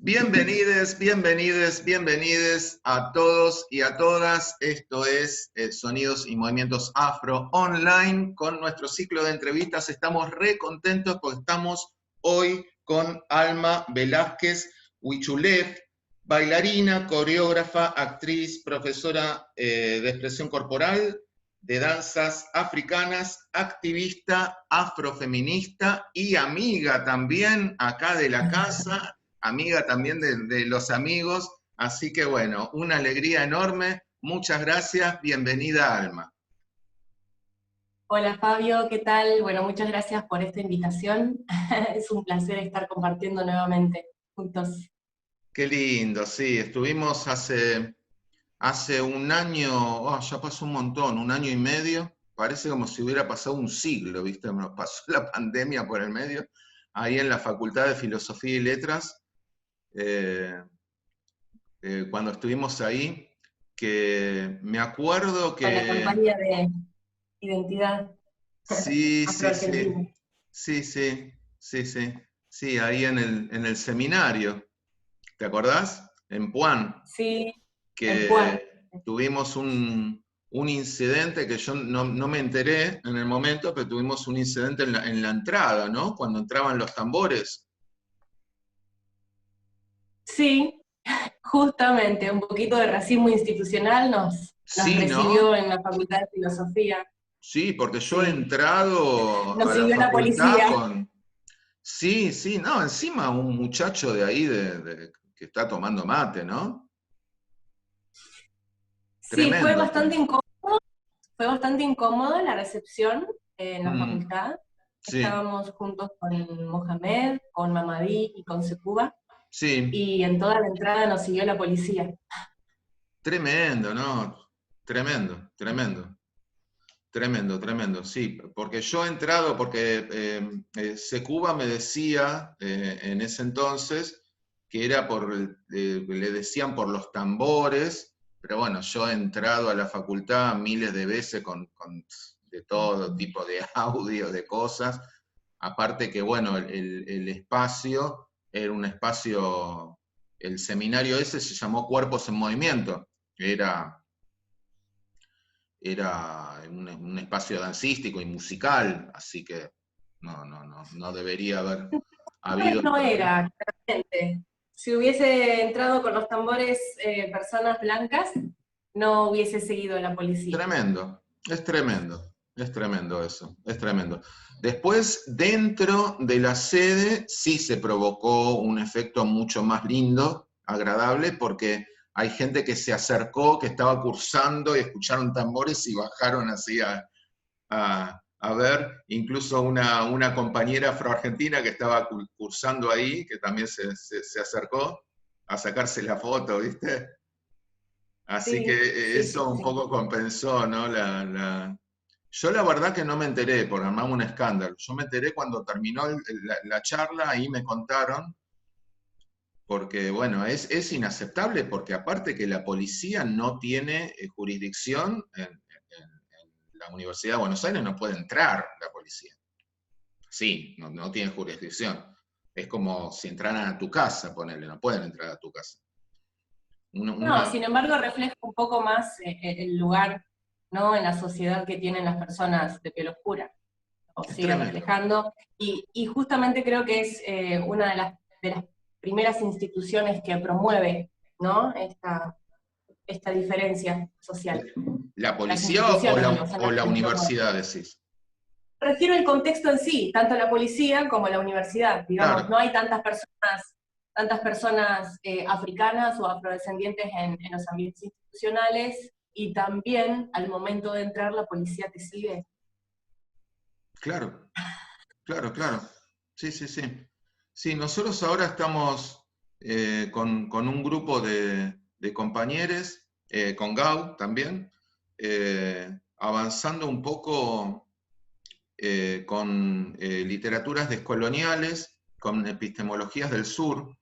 Bienvenides, bienvenides, bienvenides a todos y a todas. Esto es Sonidos y Movimientos Afro Online con nuestro ciclo de entrevistas. Estamos re contentos porque estamos hoy con Alma Velázquez Huichulev, bailarina, coreógrafa, actriz, profesora de expresión corporal, de danzas africanas, activista, afrofeminista y amiga también acá de la casa. Amiga también de los amigos, así que bueno, una alegría enorme, muchas gracias, bienvenida Alma. Hola Fabio, ¿qué tal? Bueno, muchas gracias por esta invitación, es un placer estar compartiendo nuevamente juntos. Qué lindo, sí, estuvimos hace un año, ya pasó un montón, un año y medio, parece como si hubiera pasado un siglo, ¿viste? Nos pasó la pandemia por el medio, ahí en la Facultad de Filosofía y Letras, cuando estuvimos ahí, que me acuerdo Con la que... campaña de identidad Sí, sí, afroargentina. sí, sí, sí, sí, sí, sí, ahí en el seminario, ¿te acordás? En Puan, Sí, en Puan. que tuvimos un incidente que yo no me enteré en el momento, pero tuvimos un incidente en la entrada, ¿no? Cuando entraban los tambores. Sí, justamente, un poquito de racismo institucional nos Sí, recibió ¿no? en la Facultad de Filosofía. Sí, porque yo he Sí, entrado nos a la siguió la facultad policía. con... Sí, sí, no, encima un muchacho de ahí que está tomando mate, ¿no? Sí, Tremendo. fue bastante incómodo la recepción en la Mm, facultad. sí, Estábamos juntos con Mohamed, con Mamadí y con Sekuba, sí, y en toda la entrada nos siguió la policía. tremendo, ¿no? Tremendo, tremendo, tremendo, tremendo, sí, porque yo he entrado, porque Secuba me decía en ese entonces que era le decían por los tambores, pero bueno, yo he entrado a la facultad miles de veces con de todo tipo de audio, de cosas, aparte que bueno, el espacio era un espacio, el seminario ese se llamó Cuerpos en Movimiento, era un espacio dancístico y musical, así que no debería haber habido No problema. era, claramente. Si hubiese entrado con los tambores personas blancas, no hubiese seguido la policía. Tremendo, es tremendo eso, es tremendo. Después, dentro de la sede, sí se provocó un efecto mucho más lindo, agradable, porque hay gente que se acercó, que estaba cursando y escucharon tambores y bajaron así a ver, incluso una compañera afroargentina que estaba cursando ahí, que también se acercó a sacarse la foto, ¿viste? Así que Sí, sí, sí, eso un sí. poco compensó, ¿no? Yo la verdad que no me enteré, porque armamos un escándalo. Yo me enteré cuando terminó la charla, ahí me contaron, porque bueno, es inaceptable, porque aparte que la policía no tiene jurisdicción en la Universidad de Buenos Aires, no puede entrar la policía. Sí, no tiene jurisdicción. Es como si entraran a tu casa, ponele, no pueden entrar a tu casa. No, Una, sin embargo refleja un poco más el lugar, ¿no?, en la sociedad que tienen las personas de piel oscura, o es sigue tremendo. reflejando, y justamente creo que es una de las primeras instituciones que promueve, ¿no?, esta diferencia social. ¿La Las policía instituciones, digo, son o las la que lo promueven. universidad, decís? Refiero el contexto en sí, tanto la policía como la universidad, digamos, Claro, no hay tantas personas africanas o afrodescendientes en los ambientes institucionales, y también al momento de entrar la policía te sigue. claro, claro, claro. Sí, sí, sí. Sí, nosotros ahora estamos con un grupo de compañeros, con Gau también, avanzando un poco con literaturas descoloniales, con epistemologías del sur,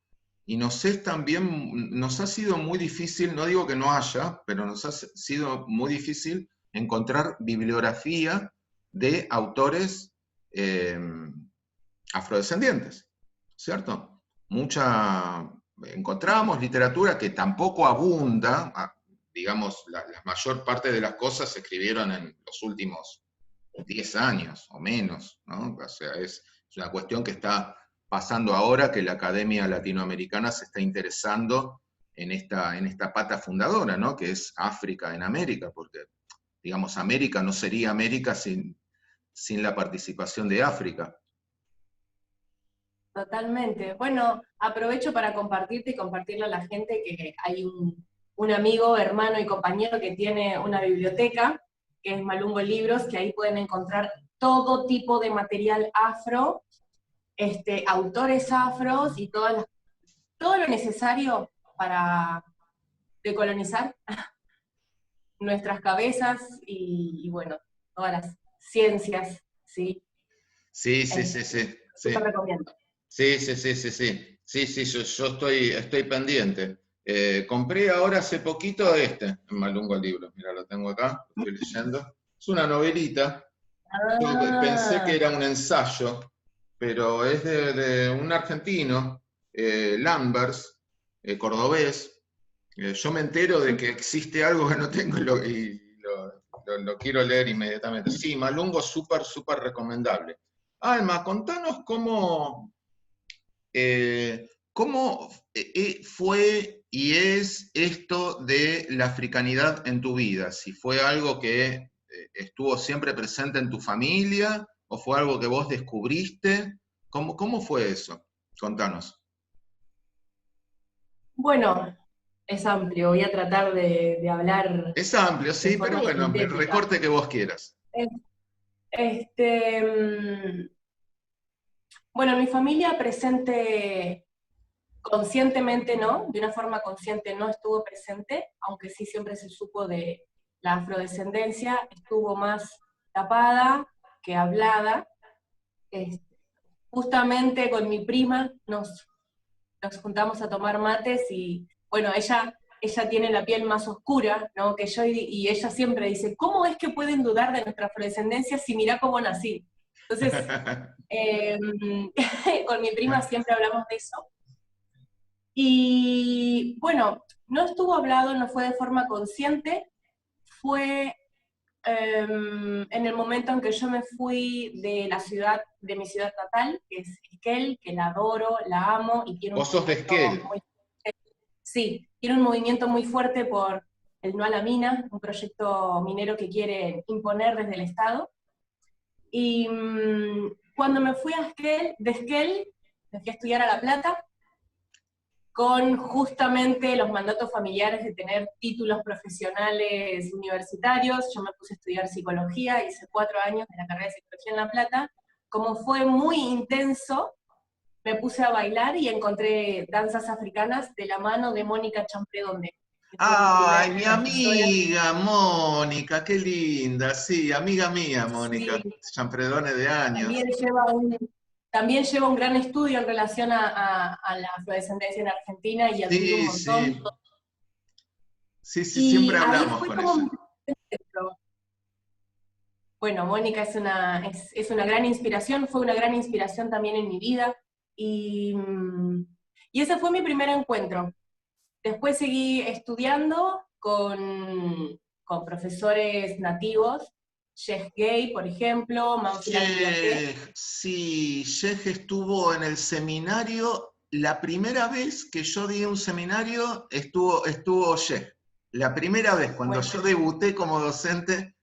y nos ha sido muy difícil, no digo que no haya, pero nos ha sido muy difícil encontrar bibliografía de autores eh, afrodescendientes, ¿cierto? Mucha, encontrábamos literatura que tampoco abunda, digamos, la mayor parte de las cosas se escribieron en los últimos 10 años o menos, ¿no? O sea, es una cuestión que está pasando ahora, que la Academia Latinoamericana se está interesando en esta pata fundadora, ¿no? Que es África en América, porque, digamos, América no sería América sin la participación de África. Totalmente. Bueno, aprovecho para compartirte y compartirle a la gente que hay un amigo, hermano y compañero que tiene una biblioteca, que es Malungo Libros, que ahí pueden encontrar todo tipo de material afro, autores afros y todo lo necesario para decolonizar nuestras cabezas y bueno, todas las ciencias, ¿sí? Sí, sí, sí, sí. Sí. Te recomiendo. Sí, sí, sí, sí, sí. Sí, sí, yo estoy pendiente. Compré ahora hace poquito en Malungo Libros. Mira, lo tengo acá, lo estoy leyendo. Es una novelita. Yo pensé que Ah, era un ensayo, pero es de un argentino, Lambers, cordobés. Yo me entero de que existe algo que no tengo lo quiero leer inmediatamente. Sí, Malungo, súper, súper recomendable. Alma, contanos cómo fue y es esto de la africanidad en tu vida. Si fue algo que estuvo siempre presente en tu familia o fue algo que vos descubriste. ¿Cómo fue eso? Contanos. bueno, es amplio, voy a tratar de hablar Es amplio, de sí, pero forma bueno, el sintética. recorte que vos quieras. Es- Este, mm, bueno, mi familia presente conscientemente no, de una forma consciente no estuvo presente, aunque sí siempre se supo de la afrodescendencia, estuvo más tapada que hablada. Este, Justamente con mi prima nos juntamos a tomar mates y, bueno, ella tiene la piel más oscura, ¿no? Que yo, y ella siempre dice, ¿cómo es que pueden dudar de nuestra afrodescendencia si mirá cómo nací? Entonces, eh, con mi prima siempre hablamos de eso. Y bueno, no estuvo hablado, no fue de forma consciente, fue en el momento en que yo me fui de la ciudad, de mi ciudad natal, que es Esquel, que la adoro, la amo, y tiene un Vos sos de movimiento Esquel. muy, sí, tiene un movimiento muy fuerte por el No a la Mina, un proyecto minero que quiere imponer desde el Estado. Y cuando me fui de Esquel, me fui a estudiar a La Plata, con justamente los mandatos familiares de tener títulos profesionales universitarios. Yo me puse a estudiar psicología, hice 4 años de la carrera de psicología en La Plata. Como fue muy intenso, me puse a bailar y encontré danzas africanas de la mano de Mónica Champredonde, que fue mi Ay, primer mi profesora. amiga Mónica, qué linda, sí, amiga mía Mónica, Sí, champredone de años. también lleva un gran estudio en relación a la afrodescendencia en Argentina y admiro un Sí, montón. sí, sí, sí, siempre Y ahí hablamos fue con como ella. mi centro. Bueno, Mónica es una gran inspiración, fue una gran inspiración también en mi vida, y, y ese fue mi primer encuentro. Después seguí estudiando con profesores nativos, Jess Gay, por ejemplo, Manfred Diaté. Sí, Yej estuvo en el seminario, la primera vez que yo di un seminario estuvo Yej. La primera vez, cuando Bueno, yo debuté como docente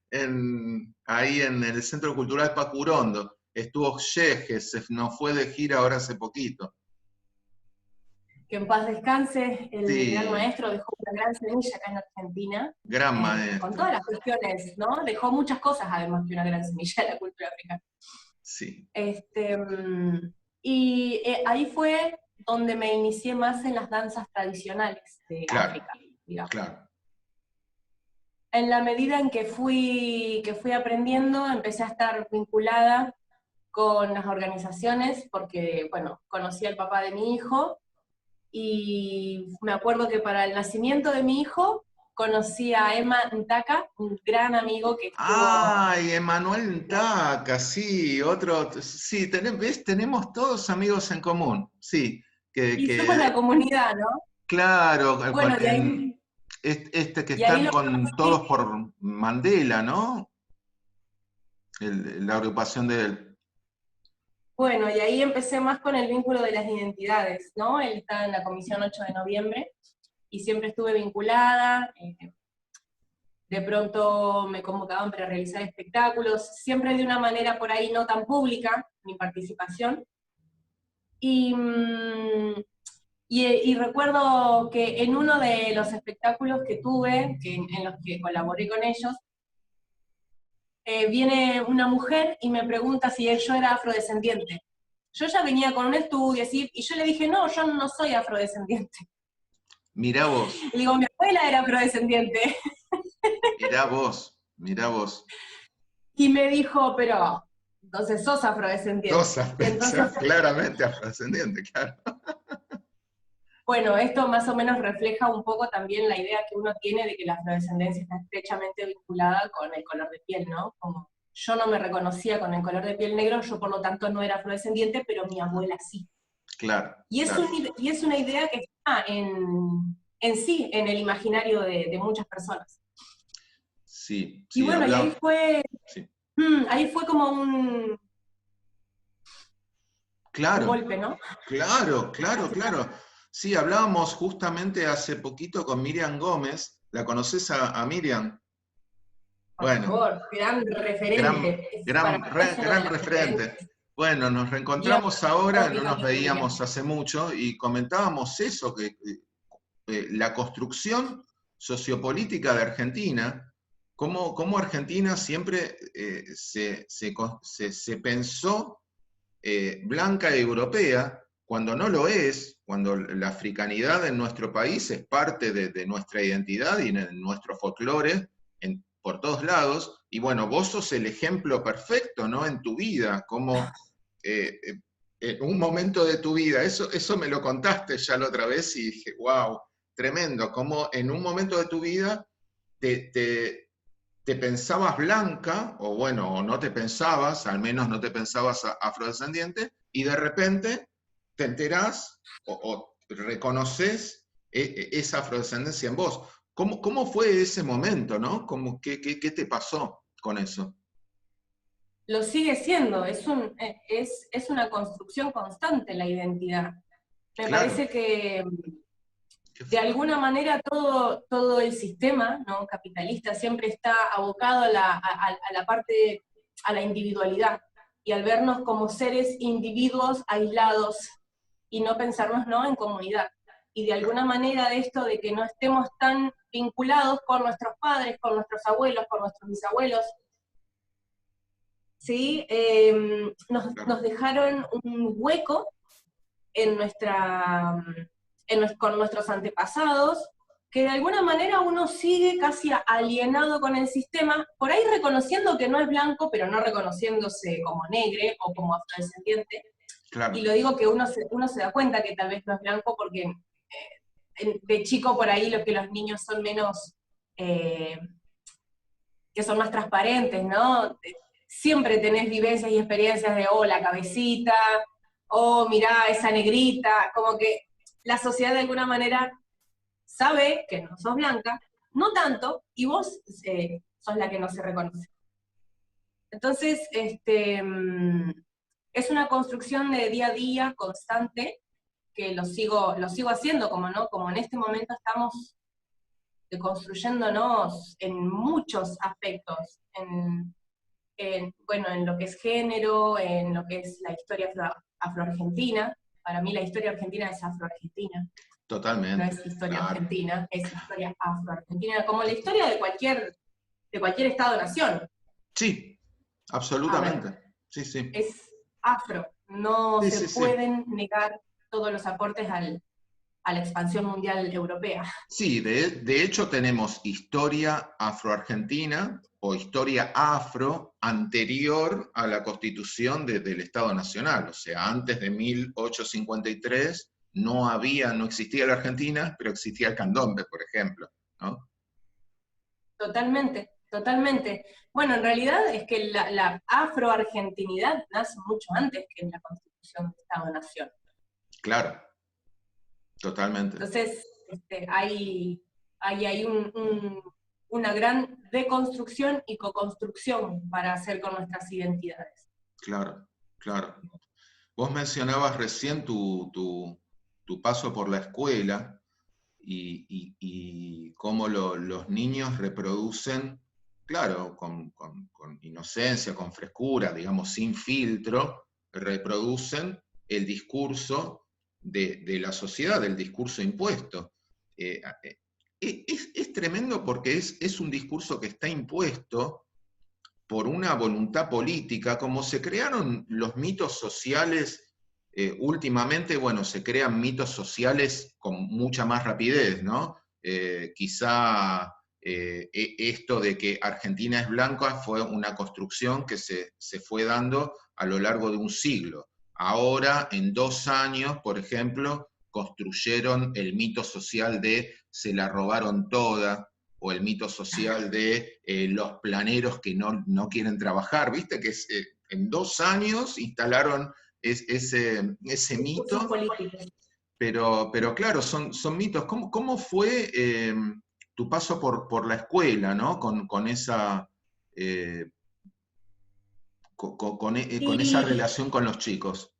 ahí en el Centro Cultural Pacurondo, estuvo Yej, que nos fue de gira ahora hace poquito. que en paz descanse, el gran Sí, maestro dejó una gran semilla acá en Argentina, gran con maestro, todas las cuestiones, ¿no? Dejó muchas cosas además que una gran semilla de la cultura africana. sí, Este, y ahí fue donde me inicié más en las danzas tradicionales de claro, África, digamos. claro. En la medida en que fui aprendiendo, empecé a estar vinculada con las organizaciones, porque, bueno, conocí al papá de mi hijo, y me acuerdo que para el nacimiento de mi hijo, conocí a Emma Ntaka, un gran amigo que estuvo. Ay, Emanuel Taca, sí, otro, sí, ¿ves? Tenemos todos amigos en común, sí. Y somos la comunidad, ¿no? Claro, Bueno, y ahí, que y ahí están lo con conocí. todos por Mandela, ¿no? La agrupación de él. Bueno, y ahí empecé más con el vínculo de las identidades, ¿no? Él está en la Comisión 8 de Noviembre, y siempre estuve vinculada, de pronto me convocaban para realizar espectáculos, siempre de una manera por ahí no tan pública, mi participación, y, y recuerdo que en uno de los espectáculos que tuve, en los que colaboré con ellos, viene una mujer y me pregunta si yo era afrodescendiente. Yo ya venía con un estudio así, y yo le dije, no, yo no soy afrodescendiente. Mirá vos, Y digo, mi abuela era afrodescendiente. mirá vos, mirá vos. Y me dijo, pero, entonces sos afrodescendiente. Y entonces, Claramente afrodescendiente, claro. bueno, esto más o menos refleja un poco también la idea que uno tiene de que la afrodescendencia está estrechamente vinculada con el color de piel, ¿no? Como yo no me reconocía con el color de piel negro, yo por lo tanto no era afrodescendiente, pero mi abuela sí. Claro, Y es, claro. y es una idea que está en sí, en el imaginario de muchas personas. Sí, Y sí, bueno, y hablaba. Sí. ahí fue como un Claro, golpe, ¿no? claro, claro, claro. Sí, hablábamos justamente hace poquito con Miriam Gómez. ¿La conoces a Miriam? Por Bueno, favor, gran referente. Para mí es una de gran las referente. referentes. Bueno, nos Guía reencontramos ahora, no nos Mónica Miriam. veíamos hace mucho, y comentábamos eso, que la construcción sociopolítica de Argentina, cómo Argentina siempre se pensó blanca y europea, cuando no lo es, cuando la africanidad en nuestro país es parte de nuestra identidad y de nuestro folclore por todos lados, y bueno, vos sos el ejemplo perfecto, ¿no? En tu vida, como un momento de tu vida, eso me lo contaste ya la otra vez y dije, wow, tremendo, como en un momento de tu vida te, te, te pensabas blanca, o bueno, o no te pensabas, al menos no te pensabas afrodescendiente, y de repente te enterás o reconoces esa afrodescendencia en vos. ¿Cómo fue ese momento, no? ¿Qué te pasó con eso? Lo sigue siendo, es una construcción constante la identidad. Me Claro, parece que qué de fuerte. alguna manera todo el sistema, ¿no?, capitalista siempre está abocado a la parte, a la individualidad, y al vernos como seres individuos aislados y no pensarnos, ¿no?, en comunidad. Y de alguna manera esto de que no estemos tan vinculados con nuestros padres, con nuestros abuelos, con nuestros bisabuelos, ¿sí? Nos dejaron un hueco en con nuestros antepasados, que de alguna manera uno sigue casi alienado con el sistema, por ahí reconociendo que no es blanco, pero no reconociéndose como negre o como afrodescendiente. Y Claro, lo digo que uno se da cuenta que tal vez no es blanco porque de chico por ahí lo que los niños son menos, eh, que son más transparentes, ¿no? Siempre tenés vivencias y experiencias de, oh, la cabecita, oh, mirá, esa negrita, como que la sociedad de alguna manera sabe que no sos blanca, no tanto, y vos sos la que no se reconoce. Entonces, es una construcción de día a día constante, que lo sigo haciendo, como, ¿no?, como en este momento estamos construyéndonos en muchos aspectos, bueno, en lo que es género, en lo que es la historia afroargentina. Para mí la historia argentina es afroargentina, no totalmente, es historia claro. argentina, es historia afroargentina, como la historia de cualquier estado-nación. Sí, A ver, absolutamente. Sí, sí. es afro, no Sí, se sí, sí. pueden negar todos los aportes a la expansión mundial europea. Sí, de hecho tenemos historia afroargentina o historia afro anterior a la constitución del Estado Nacional. O sea, antes de 1853 no existía la Argentina, pero existía el candombe, por ejemplo, ¿no? Totalmente, totalmente. Bueno, en realidad es que la afroargentinidad nace mucho antes que en la constitución de Estado-Nación. Claro, Totalmente. Entonces, hay una gran deconstrucción y coconstrucción para hacer con nuestras identidades. Claro, claro. Vos mencionabas recién tu paso por la escuela y cómo los niños reproducen, claro, con inocencia, con frescura, digamos, sin filtro, reproducen el discurso de la sociedad, el discurso impuesto. Es tremendo porque es un discurso que está impuesto por una voluntad política, como se crearon los mitos sociales, últimamente, bueno, se crean mitos sociales con mucha más rapidez, ¿no? Quizá esto de que Argentina es blanca fue una construcción que se fue dando a lo largo de un siglo. Ahora, en 2 años, por ejemplo, construyeron el mito social de se la robaron toda, o el mito social de los planeros que no quieren trabajar, ¿viste? Que en 2 años instalaron ese Discursos mito, políticos. pero claro, son mitos. ¿Cómo fue tu paso por la escuela, ¿no? Con esa, con esa Y, relación con los chicos?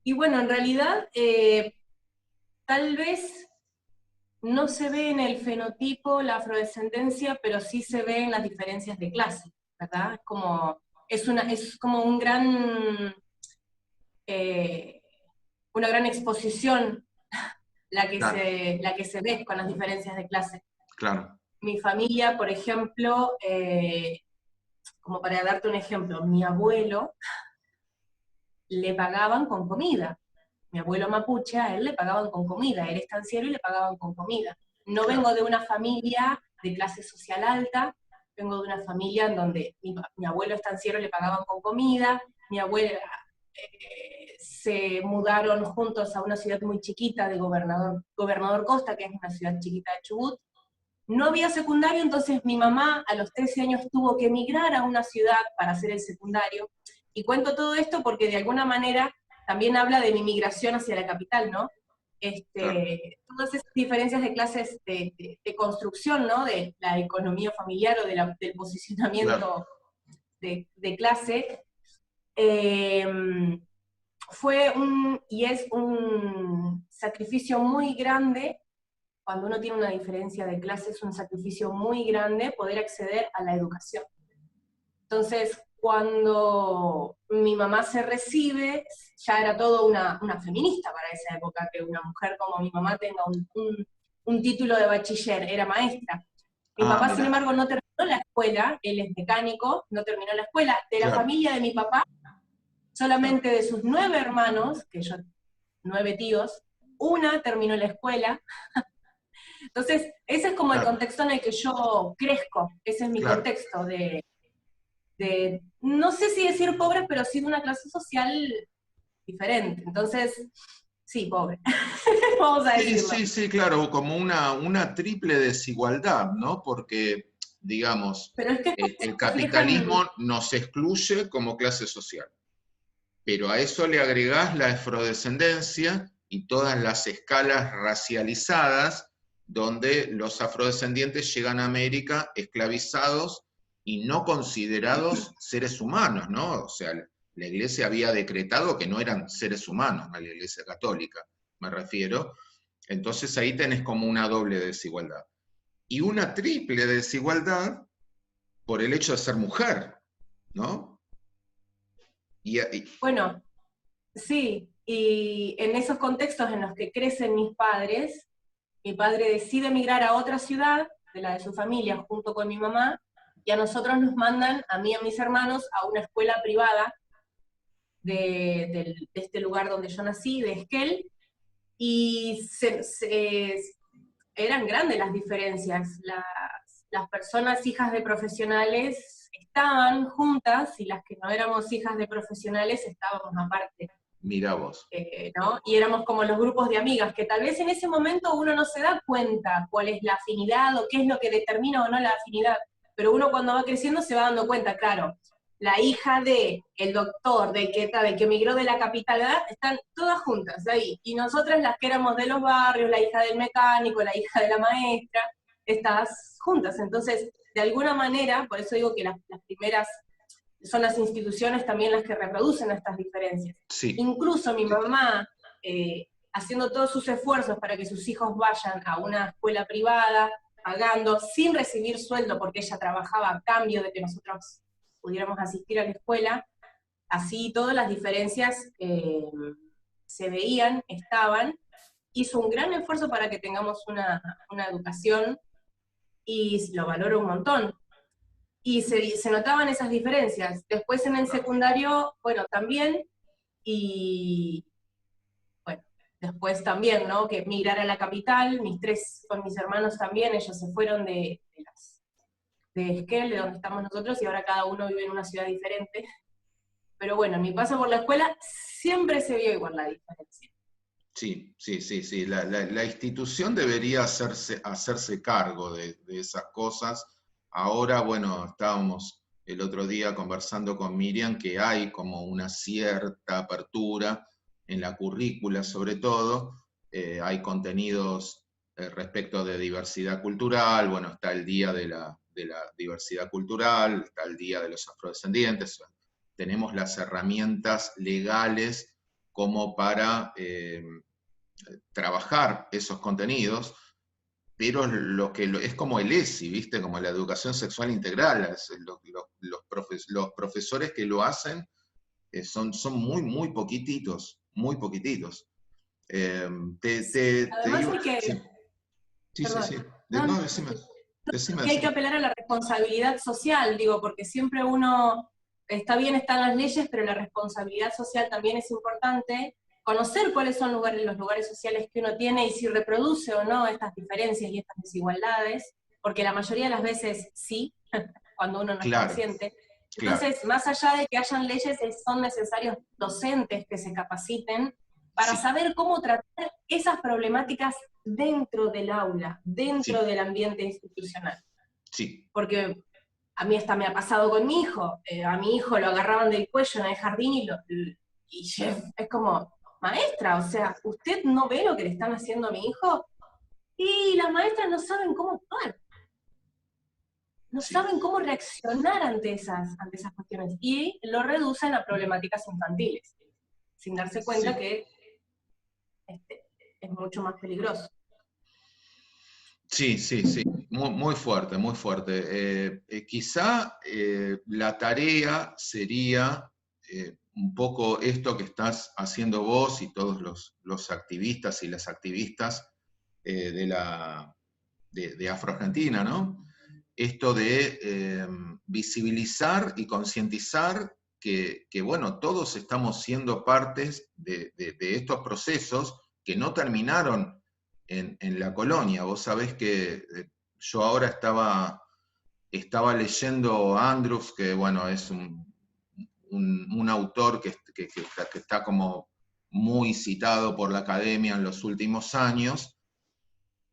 y bueno, en realidad, tal vez no se ve en el fenotipo la afrodescendencia, pero sí se ve en las diferencias de clase, ¿verdad? Es como eh, una gran exposición Claro, la que se ve con las diferencias de clase. claro, Mi familia, por ejemplo, como para darte un ejemplo, mi abuelo le pagaban con comida. Mi abuelo mapuche, a él le pagaban con comida, era estanciero y le pagaban con comida. No claro, vengo de una familia de clase social alta, vengo de una familia en donde mi abuelo estanciero le pagaban con comida, mi abuela se mudaron juntos a una ciudad muy chiquita de Gobernador Costa, que es una ciudad chiquita de Chubut. No había secundario, entonces mi mamá a los 13 años tuvo que emigrar a una ciudad para hacer el secundario. Y cuento todo esto porque de alguna manera también habla de mi migración hacia la capital, ¿no? claro, Todas esas diferencias de clases de construcción, ¿no? De la economía familiar o del claro, posicionamiento de clase, eh, fue y es un sacrificio muy grande. Cuando uno tiene una diferencia de clase es un sacrificio muy grande poder acceder a la educación. Entonces, cuando mi mamá se recibe, ya era todo una feminista para esa época, que una mujer como mi mamá tenga un título de bachiller, era maestra. Mi ah, papá, sin mira, embargo, no terminó la escuela, él es mecánico, no terminó la escuela. De la claro, familia de mi papá, claro, solamente de sus 9 hermanos, que yo, 9 tíos, una terminó la escuela. Entonces, ese es como el claro, contexto en el que yo crezco, ese es mi claro. contexto no sé si decir pobre, pero sí de una clase social diferente. Entonces, sí, pobre, vamos a Sí, decirlo. sí, sí, claro, como una triple desigualdad, ¿no? Porque, digamos, Pero es que el se reflejan, capitalismo nos excluye como clase social, pero a eso le agregás la afrodescendencia y todas las escalas racializadas donde los afrodescendientes llegan a América esclavizados y no considerados seres humanos, ¿no? O sea, la iglesia había decretado que no eran seres humanos, la iglesia católica, me refiero. Entonces ahí tenés como una doble desigualdad. Y una triple desigualdad por el hecho de ser mujer, ¿no? Y bueno, sí, y en esos contextos en los que crecen mis padres, mi padre decide emigrar a otra ciudad, de la de su familia, junto con mi mamá, y a nosotros nos mandan, a mí y a mis hermanos, a una escuela privada de este lugar donde yo nací, de Esquel, y eran grandes las diferencias. Las personas hijas de profesionales estaban juntas y las que no éramos hijas de profesionales estábamos aparte. mirá vos. ¿No? Y éramos como los grupos de amigas, que tal vez en ese momento uno no se da cuenta cuál es la afinidad o qué es lo que determina o no la afinidad, pero uno cuando va creciendo se va dando cuenta, claro, la hija de el doctor, del que emigró de la capital, ¿verdad? Están todas juntas ahí. Y nosotras las que éramos de los barrios, la hija del mecánico, la hija de la maestra, estás juntas. Entonces, de alguna manera, por eso digo que las primeras son las instituciones también las que reproducen estas diferencias. Sí. Incluso mi mamá, haciendo todos sus esfuerzos para que sus hijos vayan a una escuela privada, pagando, sin recibir sueldo, porque ella trabajaba a cambio de que nosotros pudiéramos asistir a la escuela, así todas las diferencias se veían, estaban, hizo un gran esfuerzo para que tengamos una educación, y lo valoro un montón. Y se notaban esas diferencias. Después en el secundario, bueno, también, y bueno, después también, ¿no? Que migrar a la capital, con mis hermanos también, ellos se fueron de Esquel, de donde estamos nosotros, y ahora cada uno vive en una ciudad diferente. Pero bueno, en mi paso por la escuela siempre se vio igual la diferencia. Sí, sí, sí, sí. La institución debería hacerse cargo de esas cosas. Ahora, bueno, estábamos el otro día conversando con Miriam que hay como una cierta apertura en la currícula, sobre todo. Hay contenidos respecto de diversidad cultural, bueno, está el Día de la Diversidad Cultural, está el Día de los Afrodescendientes. Tenemos las herramientas legales como para trabajar esos contenidos, pero es como el ESI, ¿viste? Como la educación sexual integral. Los profesores que lo hacen son muy, muy poquititos, muy poquititos. Además hay que... Sí, sí, sí. Perdón. Sí. No, No, decime. que hay que apelar a la responsabilidad social, digo, porque siempre uno, está bien, están las leyes, pero la responsabilidad social también es importante, conocer cuáles son los lugares sociales que uno tiene y si reproduce o no estas diferencias y estas desigualdades, porque la mayoría de las veces sí, cuando uno no es consciente. Entonces, más allá de que hayan leyes, son necesarios docentes que se capaciten para saber cómo tratar esas problemáticas dentro del aula, dentro del ambiente institucional. Sí. Porque a mí hasta me ha pasado con mi hijo. A mi hijo lo agarraban del cuello en el jardín y es como, maestra, o sea, ¿usted no ve lo que le están haciendo a mi hijo? Y las maestras no saben cómo actuar. No saben cómo reaccionar ante esas cuestiones. Y lo reducen a problemáticas infantiles, sin darse cuenta que es mucho más peligroso. Sí, sí, sí, muy, muy fuerte, muy fuerte. Quizá la tarea sería un poco esto que estás haciendo vos y todos los activistas y las activistas de Afro-Argentina, ¿no? Esto de visibilizar y concientizar que, bueno, todos estamos siendo partes de estos procesos que no terminaron en la colonia. Vos sabés que yo ahora estaba leyendo a Andrews, que bueno, es un autor que está como muy citado por la academia en los últimos años,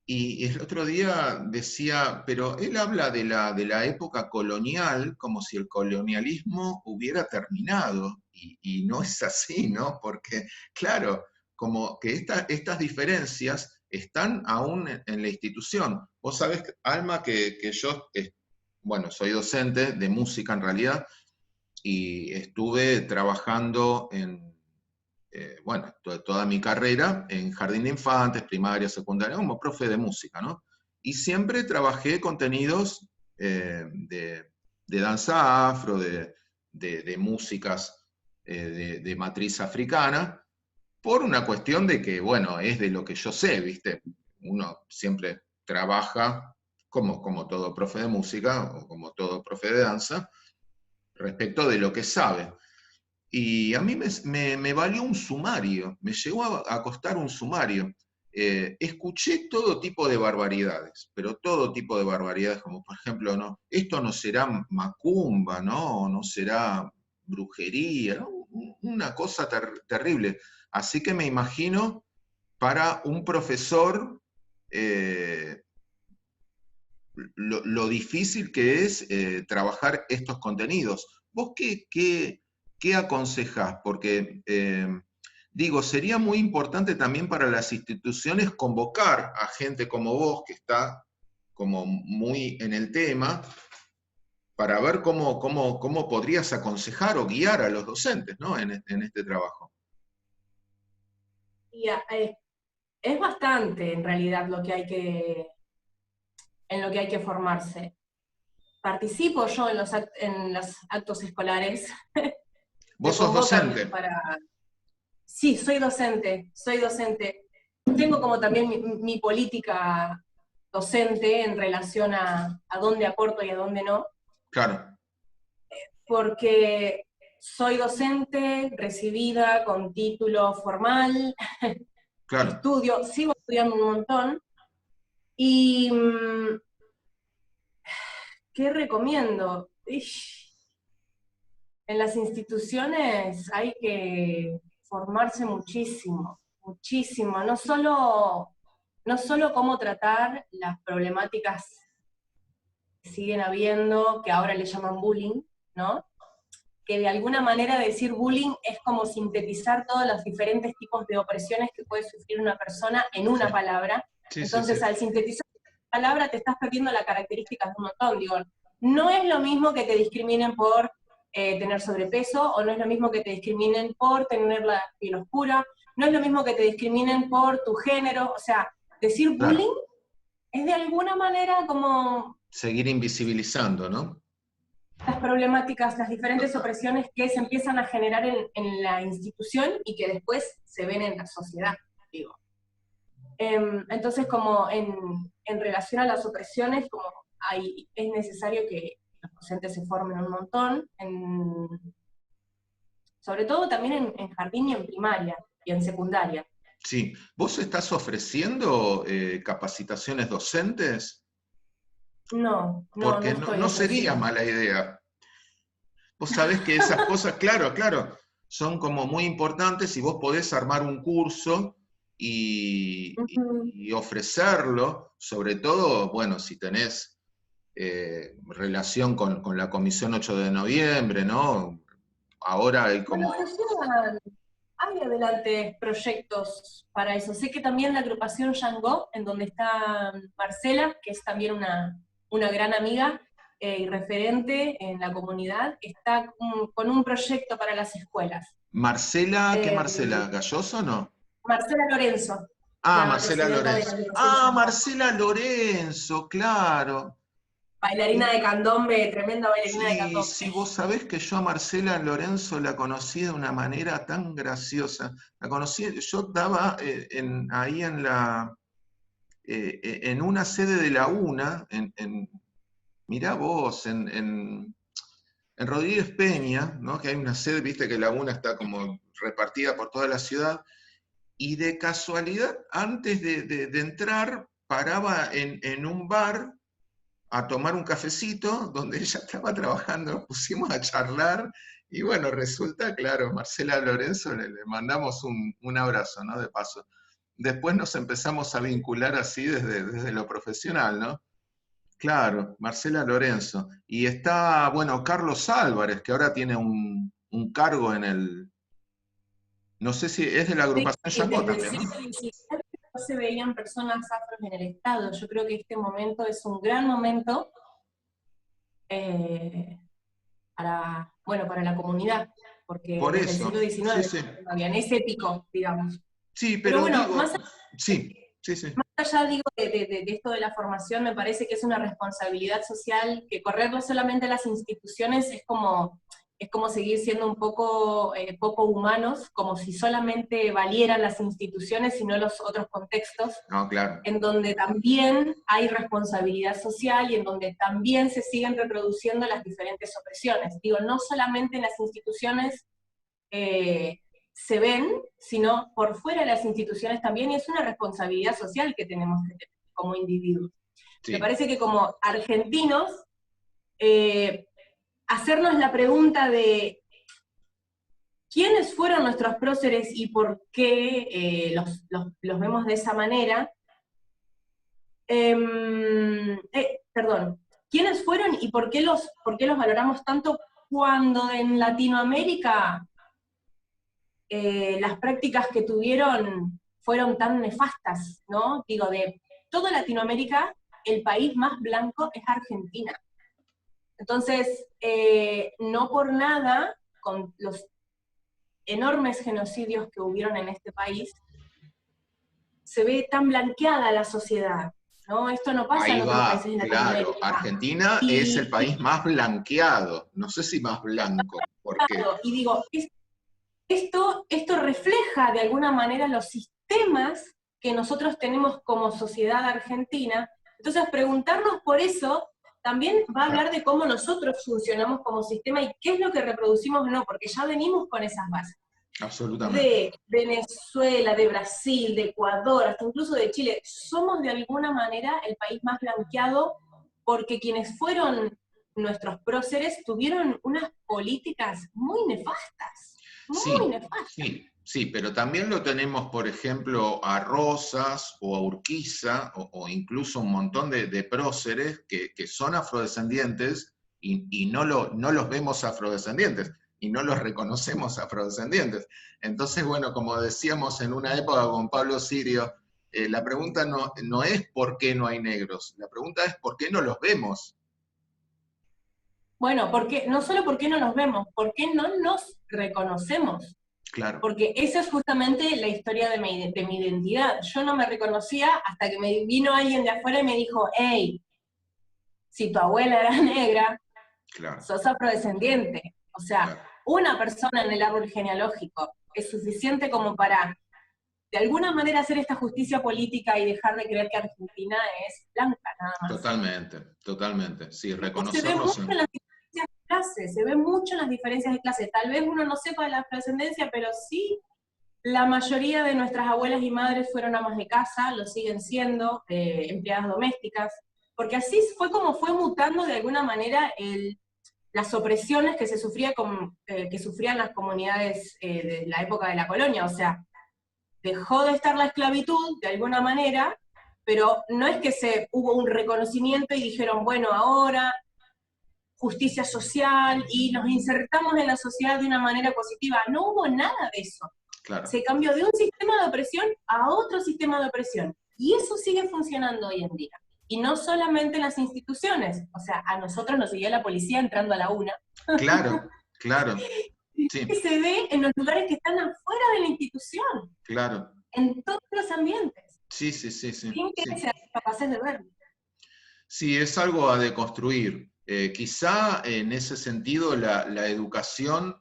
y el otro día decía, pero él habla de la época colonial como si el colonialismo hubiera terminado, y no es así, ¿no? Porque, claro, como que estas diferencias están aún en la institución. Vos sabés, Alma, que yo, bueno, soy docente de música en realidad, y estuve trabajando bueno, toda mi carrera en jardín de infantes, primaria, secundaria, como profe de música, ¿no? Y siempre trabajé contenidos de danza afro, de músicas de matriz africana, por una cuestión de que, bueno, es de lo que yo sé, ¿viste? Uno siempre trabaja como todo profe de música o como todo profe de danza, respecto de lo que sabe. Y a mí me valió un sumario, me llegó a costar un sumario. Escuché todo tipo de barbaridades, pero todo tipo de barbaridades, como por ejemplo, ¿no? Esto no será macumba, ¿no? No será brujería, ¿no? Una cosa terrible. Así que me imagino para un profesor lo difícil que es trabajar estos contenidos. ¿Vos qué aconsejás? Porque, digo, sería muy importante también para las instituciones convocar a gente como vos, que está como muy en el tema, para ver cómo podrías aconsejar o guiar a los docentes, ¿no? En este trabajo. Y es bastante, en realidad, en lo que hay que formarse. Participo yo en los actos escolares. Me Vos sos convocan docente. para... Sí, soy docente. Tengo como también mi política docente en relación a dónde aporto y a dónde no, Claro, porque soy docente recibida con título formal, claro, sigo estudiando un montón, y ¿qué recomiendo? En las instituciones hay que formarse muchísimo, muchísimo, no solo cómo tratar las problemáticas que siguen habiendo, que ahora le llaman bullying, ¿no? Que de alguna manera decir bullying es como sintetizar todos los diferentes tipos de opresiones que puede sufrir una persona en sí, una palabra. sí, sí, sí, Entonces, al sintetizar una palabra te estás perdiendo las características de un montón. Digo, no es lo mismo que te discriminen por tener sobrepeso, o no es lo mismo que te discriminen por tener la piel oscura, no es lo mismo que te discriminen por tu género. O sea, decir bullying claro. es de alguna manera como Seguir invisibilizando, ¿no? las problemáticas, las diferentes opresiones que se empiezan a generar en la institución y que después se ven en la sociedad, digo. Entonces, como en relación a las opresiones, como es necesario que los docentes se formen un montón, sobre todo también en jardín y en primaria, y en secundaria. Sí. ¿Vos estás ofreciendo capacitaciones docentes? No Porque estoy no sería ofreciendo. mala idea. Vos sabés que esas cosas, claro, claro, son como muy importantes y vos podés armar un curso Ujú. y ofrecerlo, sobre todo, bueno, si tenés relación con la Comisión 8 de Noviembre, ¿no? Ahora hay Bueno, como... hay adelante proyectos para eso. Sé que también la agrupación Yango, en donde está Marcela, que es también una gran amiga y referente en la comunidad, está con un proyecto para las escuelas. Marcela, ¿qué Eh, Marcela? ¿Galloso o no? Marcela Lorenzo, Ah, la Marcela presidenta de la Lorenzo. agrupación Ah, Yango. Marcela Lorenzo, claro. Bailarina de candombe, tremenda bailarina de Sí, candombe. sí, vos sabés que yo a Marcela Lorenzo la conocí de una manera tan graciosa. La conocí, yo estaba ahí en una sede de la UNA, mirá vos, en Rodríguez Peña, ¿no? Que hay una sede, viste que la UNA está como repartida por toda la ciudad, y de casualidad, antes de entrar, paraba en un bar a tomar un cafecito donde ella estaba trabajando, nos pusimos a charlar y bueno, resulta, claro, Marcela Lorenzo le mandamos un abrazo, ¿no? De paso. Después nos empezamos a vincular así desde lo profesional, ¿no? Claro, Marcela Lorenzo. Y está, bueno, Carlos Álvarez, que ahora tiene un cargo en el, no sé si es de la Sí, agrupación y Yango desde el también, siglo ¿no? XIX no se veían personas afros en el Estado. Yo creo que este momento es un gran momento eh, para la comunidad, porque Por desde el eso, siglo sí, XIX sí. no habían ese épico, digamos. Sí, Pero pero bueno, digo, sí, sí, sí. más allá digo, de esto de la formación, me parece que es una responsabilidad social que correrlo solamente a las instituciones es como seguir siendo un poco humanos, como si solamente valieran las instituciones y no los otros contextos, No, claro. en donde también hay responsabilidad social y en donde también se siguen reproduciendo las diferentes opresiones. Digo, no solamente en las instituciones eh, se ven, sino por fuera de las instituciones también, y es una responsabilidad social que tenemos que tener como individuos. Me Sí, parece que como argentinos, eh, hacernos la pregunta de quiénes fueron nuestros próceres y por qué los vemos de esa manera, perdón, quiénes fueron y por qué los valoramos tanto cuando en Latinoamérica las prácticas que tuvieron fueron tan nefastas, ¿no? Digo, de toda Latinoamérica, el país más blanco es Argentina. Entonces, no por nada, con los enormes genocidios que hubieron en este país, se ve tan blanqueada la sociedad, ¿no? Esto no pasa Ahí en otros va, países de claro. Latinoamérica. Argentina es el país más blanqueado, no sé si más blanco, porque Y digo, esto refleja de alguna manera los sistemas que nosotros tenemos como sociedad argentina. Entonces, preguntarnos por eso también va a hablar de cómo nosotros funcionamos como sistema y qué es lo que reproducimos o no, porque ya venimos con esas bases. absolutamente. De Venezuela, de Brasil, de Ecuador, hasta incluso de Chile, somos de alguna manera el país más blanqueado porque quienes fueron nuestros próceres tuvieron unas políticas muy nefastas, muy Sí, nefastas. sí, pero también lo tenemos, por ejemplo, a Rosas o a Urquiza, o incluso un montón de próceres que son afrodescendientes y no los vemos afrodescendientes y no los reconocemos afrodescendientes. Entonces, bueno, como decíamos en una época con Pablo Sirio, la pregunta no es por qué no hay negros, la pregunta es por qué no los vemos. Bueno, porque, no solo por qué no nos vemos, por qué no nos reconocemos. Claro, Porque esa es justamente la historia de mi identidad. Yo no me reconocía hasta que me vino alguien de afuera y me dijo, hey, si tu abuela era negra, claro, sos afrodescendiente. O sea, claro. una persona en el árbol genealógico es suficiente como para, de alguna manera, hacer esta justicia política y dejar de creer que Argentina es blanca, nada más. Totalmente, totalmente. Sí, Y se ve mucho reconocernos en en... las diferencias de clase, se ve mucho en las diferencias de clase. Tal vez uno no sepa de la afrodescendencia, pero sí, la mayoría de nuestras abuelas y madres fueron amas de casa, lo siguen siendo, empleadas domésticas, porque así fue como fue mutando de alguna manera las opresiones que que sufrían las comunidades de la época de la colonia. O sea, dejó de estar la esclavitud de alguna manera, pero no es que hubo un reconocimiento y dijeron, bueno, ahora justicia social y nos insertamos en la sociedad de una manera positiva. No hubo nada de eso. Claro, Se cambió de un sistema de opresión a otro sistema de opresión. Y eso sigue funcionando hoy en día. Y no solamente en las instituciones. O sea, a nosotros nos siguió la policía entrando a la una. claro, claro, Y sí, se ve en los lugares que están afuera de la institución, claro. en todos los ambientes, Sí, sí, sí, sí, sin que sí. sean capaces de verlo. Sí, es algo a deconstruir. Quizá en ese sentido la educación,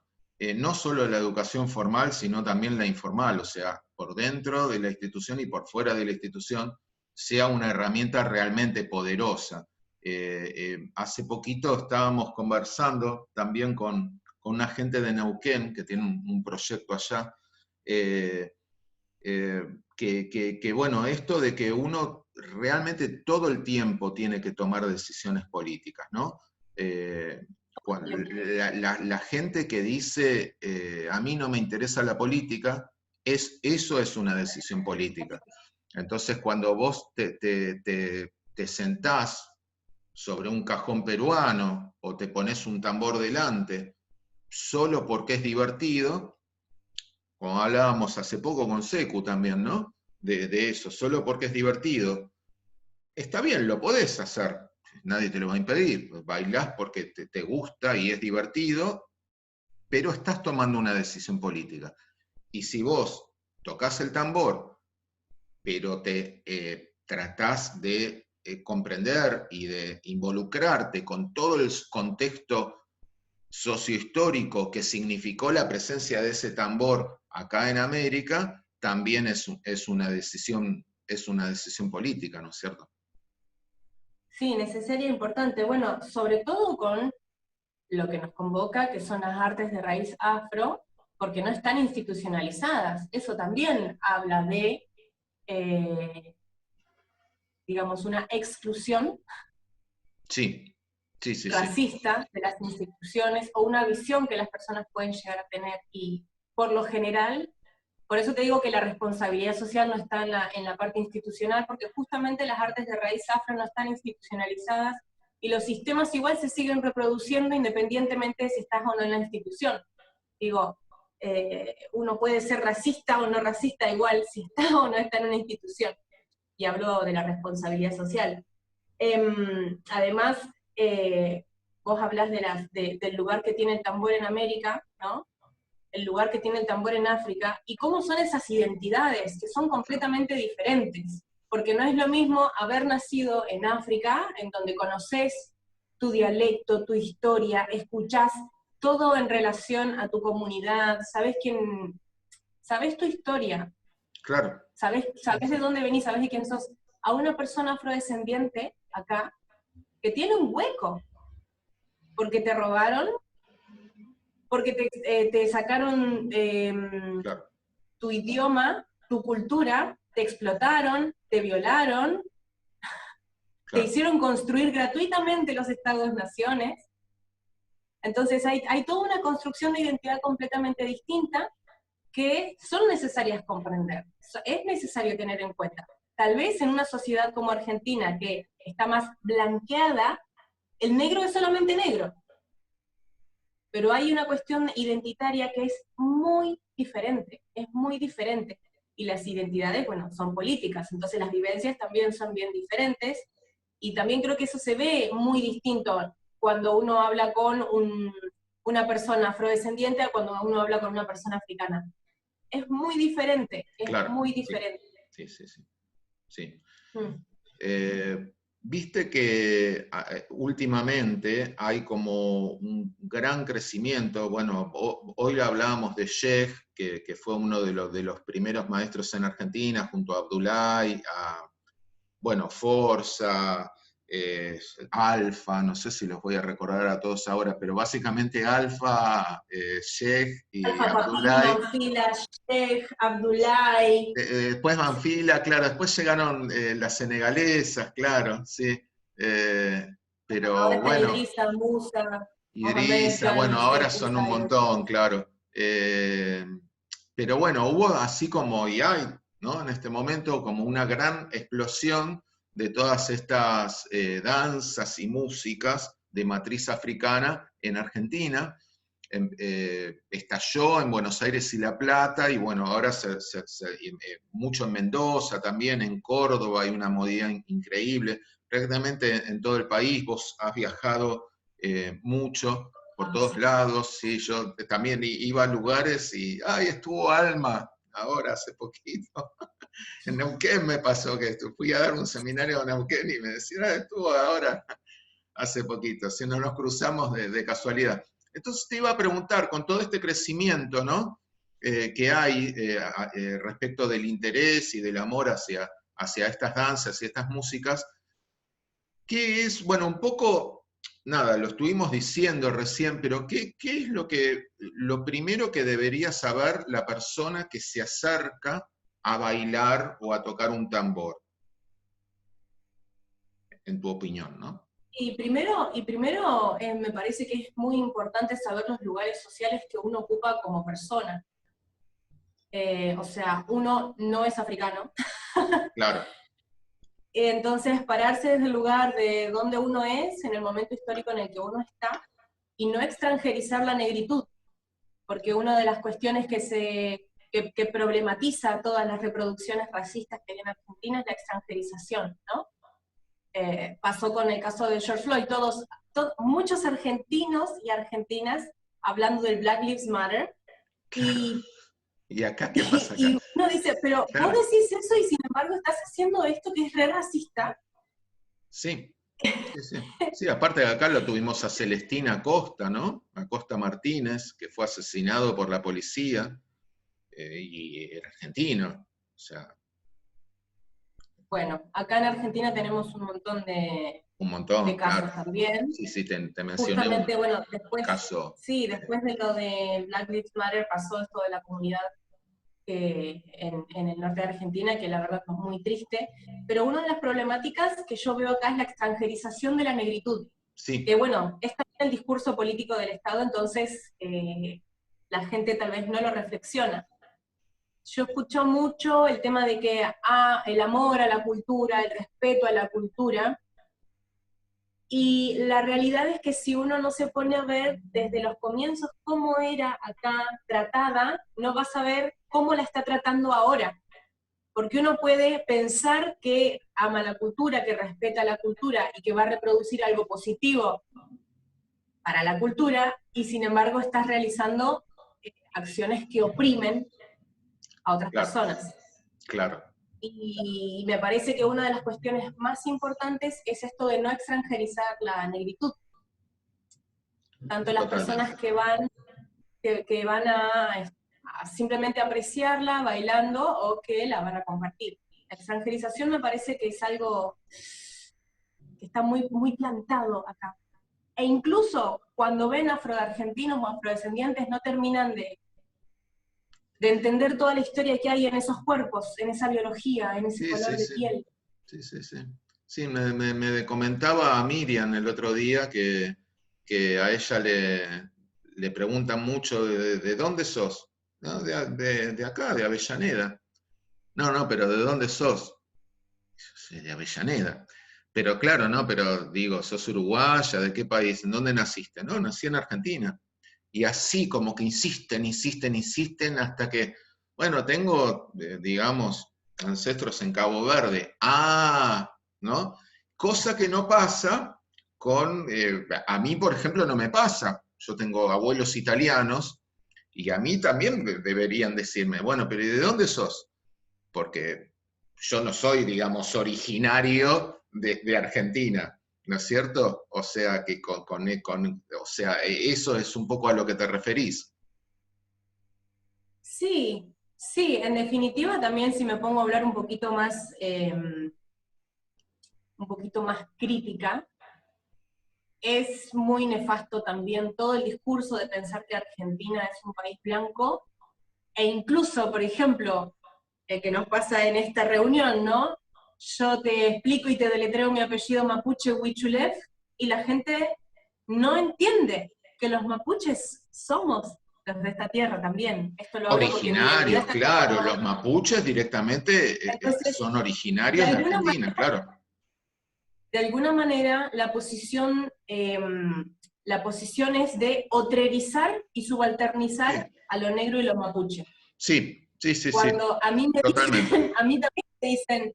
no solo la educación formal, sino también la informal, o sea, por dentro de la institución y por fuera de la institución, sea una herramienta realmente poderosa. Hace poquito estábamos conversando también con una gente de Neuquén que tiene un proyecto allá, eh, bueno, esto de que uno realmente todo el tiempo tiene que tomar decisiones políticas, ¿no? La gente que dice, a mí no me interesa la política, eso es una decisión política. Entonces, cuando vos te sentás sobre un cajón peruano o te pones un tambor delante, solo porque es divertido, como hablábamos hace poco con Secu también, ¿no? De eso, solo porque es divertido. Está bien, lo podés hacer, nadie te lo va a impedir. Bailás porque te gusta y es divertido, pero estás tomando una decisión política. Y si vos tocas el tambor, pero te tratás de comprender y de involucrarte con todo el contexto sociohistórico que significó la presencia de ese tambor acá en América, también es una decisión política, ¿no es cierto? Sí, necesaria e importante. Bueno, sobre todo con lo que nos convoca, que son las artes de raíz afro, porque no están institucionalizadas. Eso también habla de, digamos, una exclusión Sí, sí, sí, sí. racista de las instituciones o una visión que las personas pueden llegar a tener. Y por lo general, por eso te digo que la responsabilidad social no está en la parte institucional, porque justamente las artes de raíz afro no están institucionalizadas y los sistemas igual se siguen reproduciendo independientemente de si estás o no en la institución. Digo, uno puede ser racista o no racista igual si está o no está en una institución, y hablo de la responsabilidad social. Además, vos hablás del lugar que tiene el tambor en América, ¿no? El lugar que tiene el tambor en África, y cómo son esas identidades, que son completamente diferentes. Porque no es lo mismo haber nacido en África, en donde conoces tu dialecto, tu historia, escuchás todo en relación a tu comunidad, sabés tu historia, Claro. sabés de dónde venís, sabés de quién sos, a una persona afrodescendiente acá, que tiene un hueco, porque te robaron, porque te sacaron Claro. tu idioma, tu cultura, te explotaron, te violaron, te Claro. hicieron construir gratuitamente los estados-naciones. Entonces hay toda una construcción de identidad completamente distinta que son necesarias comprender, es necesario tener en cuenta. Tal vez en una sociedad como Argentina, que está más blanqueada, el negro es solamente negro, pero hay una cuestión identitaria que es muy diferente, y las identidades, bueno, son políticas, entonces las vivencias también son bien diferentes, y también creo que eso se ve muy distinto cuando uno habla con una persona afrodescendiente a cuando uno habla con una persona africana. Es muy diferente, es Claro. muy diferente. Sí, sí, sí. Sí. Mm. Viste que últimamente hay como un gran crecimiento. Bueno, hoy hablábamos de Sheikh, que fue uno de los primeros maestros en Argentina, junto a Abdullah, bueno, Forza, Alfa, no sé si los voy a recordar a todos ahora, pero básicamente Alfa, Sheikh y Alfa Papy, Abdullah. Manfila, Sheikh, Abdullahi. Después Banfila, claro, después llegaron las senegalesas, claro, sí. Eh, Ahora pero está bueno, Idrissa, Musa, Mohamed Idrissa, bueno, Khan, ahora Sheikh son un Isayo. montón, claro. Pero bueno, hubo así como, y hay, ¿no? En este momento como una gran explosión de todas estas danzas y músicas de matriz africana en Argentina. Estalló en Buenos Aires y La Plata, y bueno, ahora mucho en Mendoza también, en Córdoba hay una movida increíble, prácticamente en todo el país. Vos has viajado mucho, por todos Sí. lados, sí, yo también iba a lugares y, ¡ay, estuvo Alma! Ahora, hace poquito. En Neuquén me pasó que fui a dar un seminario en Neuquén y me decían, estuvo ahora, hace poquito, si no nos cruzamos de casualidad. Entonces te iba a preguntar, con todo este crecimiento, ¿no? Que hay respecto del interés y del amor hacia estas danzas y estas músicas, ¿qué es, bueno, un poco, nada, lo estuvimos diciendo recién, pero ¿qué es lo primero que debería saber la persona que se acerca a bailar o a tocar un tambor, en tu opinión, ¿no? Y primero me parece que es muy importante saber los lugares sociales que uno ocupa como persona. O sea, uno no es africano. Claro, Entonces, pararse desde el lugar de donde uno es, en el momento histórico en el que uno está, y no extranjerizar la negritud, porque una de las cuestiones que problematiza todas las reproducciones racistas que hay en Argentina es la extranjerización, ¿no? Pasó con el caso de George Floyd, muchos argentinos y argentinas hablando del Black Lives Matter, claro. y, ¿Y acá qué pasa acá? y uno dice, pero vos Claro, decís eso y sin embargo estás haciendo esto que es re racista. sí, sí, sí. Sí, aparte de acá lo tuvimos a Celestina Acosta, ¿no? Acosta Martínez, que fue asesinado por la policía, y era argentino. O sea, Bueno, acá en Argentina tenemos un montón un de montón, claro. casos también. Sí, sí, te mencioné un Justamente, bueno, después, caso. sí, después de lo de Black Lives Matter pasó esto de la comunidad en el norte de Argentina, que la verdad es muy triste, pero una de las problemáticas que yo veo acá es la extranjerización de la negritud, que Sí, bueno, es también el discurso político del Estado, entonces la gente tal vez no lo reflexiona. Yo escucho mucho el tema de que el amor a la cultura, el respeto a la cultura, Y la realidad es que si uno no se pone a ver desde los comienzos cómo era acá tratada, no va a saber cómo la está tratando ahora. Porque uno puede pensar que ama la cultura, que respeta la cultura y que va a reproducir algo positivo para la cultura, y sin embargo estás realizando acciones que oprimen a otras Claro, personas. claro. Y me parece que una de las cuestiones más importantes es esto de no extranjerizar la negritud. Tanto las personas Totalmente. que van a simplemente apreciarla bailando o que la van a compartir. La extranjerización me parece que es algo que está muy, muy plantado acá. E incluso cuando ven afroargentinos o afrodescendientes no terminan de entender toda la historia que hay en esos cuerpos, en esa biología, en ese Sí, color sí, de sí. piel. Sí, sí, sí. Sí, me comentaba a Miriam el otro día que a ella le preguntan mucho de dónde sos, ¿no? De acá, de Avellaneda. No, no, pero ¿de dónde sos? Sí, de Avellaneda. Pero claro, no, pero digo, ¿sos uruguaya? ¿De qué país? ¿En dónde naciste? No, nací en Argentina. Y así como que insisten, insisten, insisten hasta que, bueno, tengo, digamos, ancestros en Cabo Verde. Ah, ¿no? Cosa que no pasa con, a mí, por ejemplo, no me pasa. Yo tengo abuelos italianos y a mí también deberían decirme, bueno, pero ¿y de dónde sos? Porque yo no soy, digamos, originario de Argentina, ¿no es cierto? O sea, que o sea, eso es un poco a lo que te referís. Sí, sí, en definitiva también si me pongo a hablar un poquito más crítica, es muy nefasto también todo el discurso de pensar que Argentina es un país blanco, e incluso, por ejemplo, que nos pasa en esta reunión, ¿no? Yo te explico y te deletreo mi apellido mapuche Huichulef, y la gente no entiende que los mapuches somos los de esta tierra también. Esto lo hablo porque mi identidad Originarios, está claro, los conformada. mapuches directamente Entonces, son de originarios de alguna Argentina, claro. de alguna manera la posición es de otrerizar y subalternizar Sí, a lo negro y lo mapuche. sí, sí, sí, sí, Cuando a mí me totalmente. dicen, a mí también me dicen,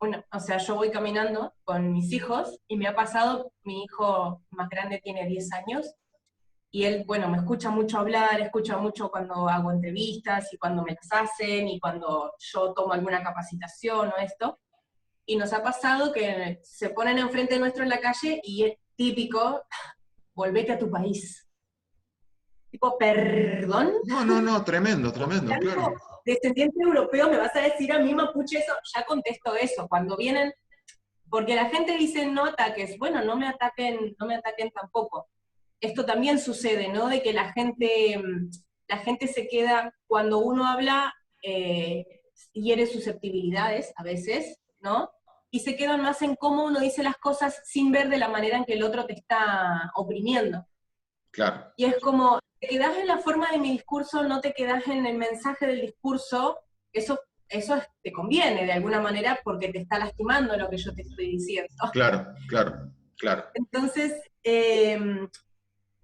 bueno, o sea, yo voy caminando con mis hijos y me ha pasado, mi hijo más grande tiene 10 años, y él, bueno, me escucha mucho hablar, escucha mucho cuando hago entrevistas y cuando me las hacen y cuando yo tomo alguna capacitación o esto, y nos ha pasado que se ponen enfrente nuestro en la calle y es típico, volvete a tu país. Tipo, perdón, No, no, no, tremendo, tremendo, claro. blanco, descendiente europeo, me vas a decir a mí mapuche eso, ya contesto eso, cuando vienen, porque la gente dice no ataques, bueno, no me ataquen tampoco. Esto también sucede, ¿no? De que la gente se queda, cuando uno habla, hiere susceptibilidades a veces, ¿no? Y se quedan más en cómo uno dice las cosas sin ver de la manera en que el otro te está oprimiendo. Claro. Y es como, te quedás en la forma de mi discurso, no te quedás en el mensaje del discurso, te conviene de alguna manera porque te está lastimando lo que yo te estoy diciendo. Claro, claro, claro. Entonces,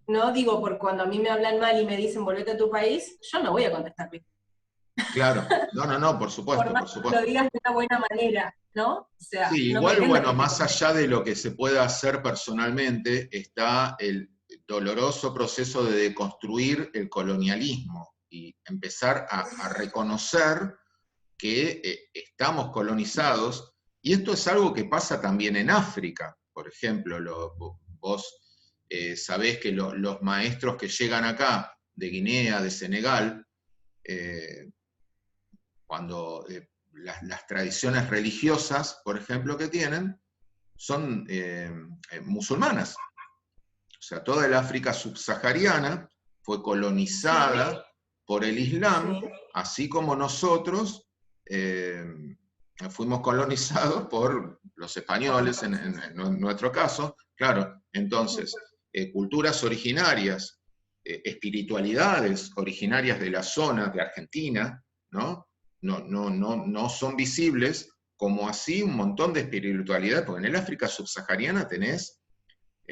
no digo, por cuando a mí me hablan mal y me dicen volvete a tu país, yo no voy a contestar bien. Claro. No, no, no, por Por supuesto, más por que lo supuesto. digas de una buena manera, ¿no? O sea, Sí, no igual, pretendo bueno, que te más contestes. allá de lo que se pueda hacer personalmente, está el doloroso proceso de deconstruir el colonialismo y empezar a reconocer que estamos colonizados, y esto es algo que pasa también en África. Por ejemplo, vos sabés que los maestros que llegan acá, de Guinea, de Senegal, eh, cuando las tradiciones religiosas, por ejemplo, que tienen, son musulmanas. O sea, toda el África subsahariana fue Sí, colonizada por el Islam, sí, así como nosotros eh, fuimos colonizados por los por los españoles franceses. en nuestro caso. Claro, entonces, culturas originarias, espiritualidades originarias de la zona de Argentina, ¿no? No son visibles, como así un montón de espiritualidad, porque en el África subsahariana tenés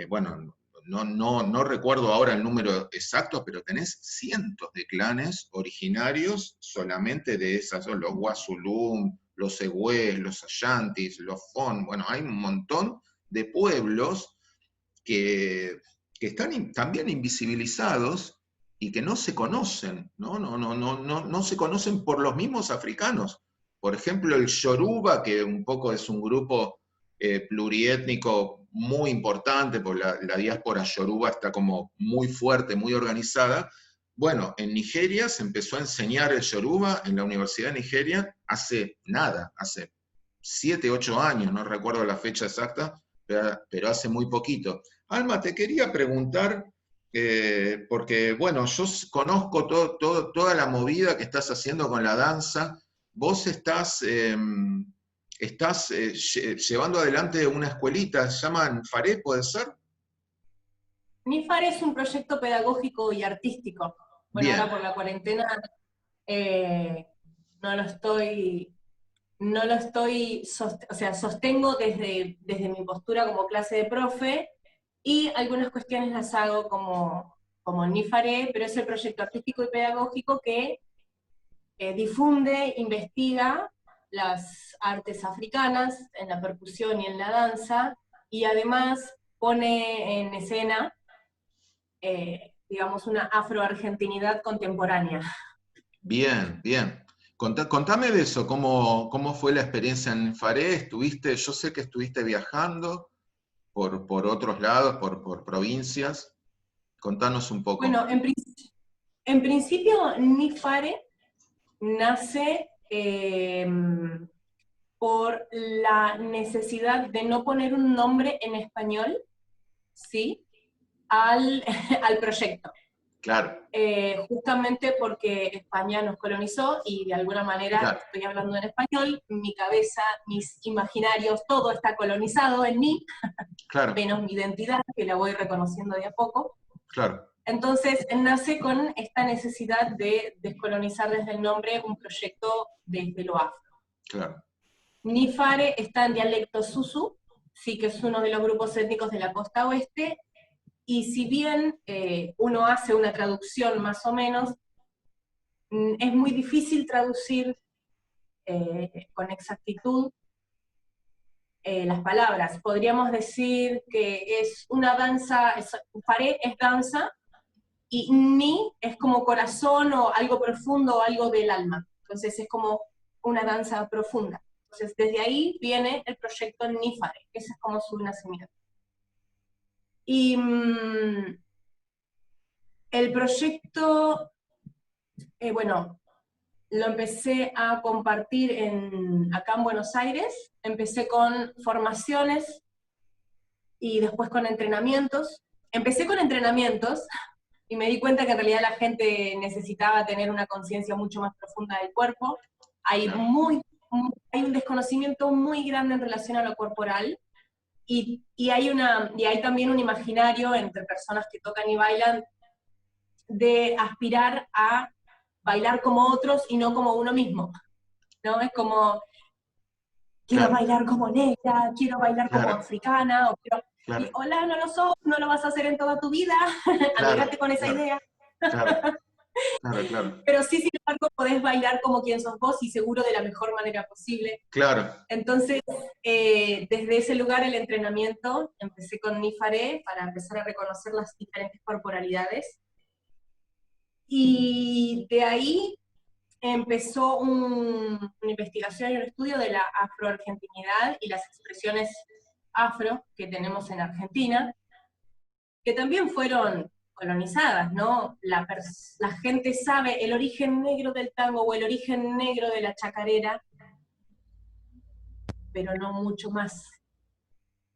bueno, no recuerdo ahora el número exacto, pero tenés cientos de clanes originarios solamente de esas, los Guasulum, los Egués, los Ayantis, los Fon, bueno, hay un montón de pueblos que están también invisibilizados y que no se conocen, no se conocen por los mismos africanos. Por ejemplo, el Yoruba, que un poco es un grupo pluriétnico muy importante, porque la diáspora yoruba está como muy fuerte, muy organizada. Bueno, en Nigeria se empezó a enseñar el Yoruba en la Universidad de Nigeria hace nada, hace 7, 8 años, no recuerdo la fecha exacta, pero hace muy poquito. Alma, te quería preguntar, porque bueno, yo conozco toda la movida que estás haciendo con la danza. Vos estás llevando adelante una escuelita, se llama Faré, ¿puede ser? NIFAR es un proyecto pedagógico y artístico. Bueno, ahora Bien, por la cuarentena eh, no lo estoy, o sea, sostengo desde mi postura como clase de profe, y algunas cuestiones las hago como NIFARE, pero es el proyecto artístico y pedagógico que difunde, investiga las artes africanas en la percusión y en la danza, y además pone en escena, digamos, una afroargentinidad contemporánea. bien, bien. Contame de eso, cómo fue la experiencia en Faré. Yo sé que estuviste viajando por otros lados, por provincias. Contanos un poco. Bueno, en principio, NIFARE nace por la necesidad de no poner un nombre en español, ¿sí?, al, al proyecto. Claro, Justamente porque España nos colonizó y de alguna manera claro, estoy hablando en español, mi cabeza, mis imaginarios, todo está colonizado en mí, claro, menos mi identidad, que la voy reconociendo de a poco. claro, Entonces, nace con esta necesidad de descolonizar desde el nombre un proyecto desde lo afro. claro. Nifare está en dialecto susu, sí, que es uno de los grupos étnicos de la costa oeste, y si bien uno hace una traducción más o menos, es muy difícil traducir con exactitud las palabras. Podríamos decir que es una danza, faré es danza, y ni es como corazón o algo profundo o algo del alma. Entonces es como una danza profunda. Entonces desde ahí viene el proyecto Nifare, ese es como su nacimiento. Y el proyecto, bueno, lo empecé a compartir acá en Buenos Aires. Empecé con formaciones y después con entrenamientos. Empecé con entrenamientos y me di cuenta que en realidad la gente necesitaba tener una conciencia mucho más profunda del cuerpo. Hay, Claro. hay un desconocimiento muy grande en relación a lo corporal, y hay también un imaginario entre personas que tocan y bailan de aspirar a bailar como otros y no como uno mismo, ¿no? Es como, quiero Claro, bailar como negra, quiero bailar como claro, africana, y claro, hola, no lo sos, no lo vas a hacer en toda tu vida, claro, andate con esa claro, idea. claro, claro, claro, Pero sí, sin embargo, podés bailar como quien sos vos y seguro de la mejor manera posible. claro, Entonces, desde ese lugar el entrenamiento, empecé con Nifare para empezar a reconocer las diferentes corporalidades. Y de ahí empezó una investigación y un estudio de la afroargentinidad y las expresiones afro que tenemos en Argentina, que también fueron colonizadas, ¿no? La gente sabe el origen negro del tango o el origen negro de la chacarera, pero no mucho más.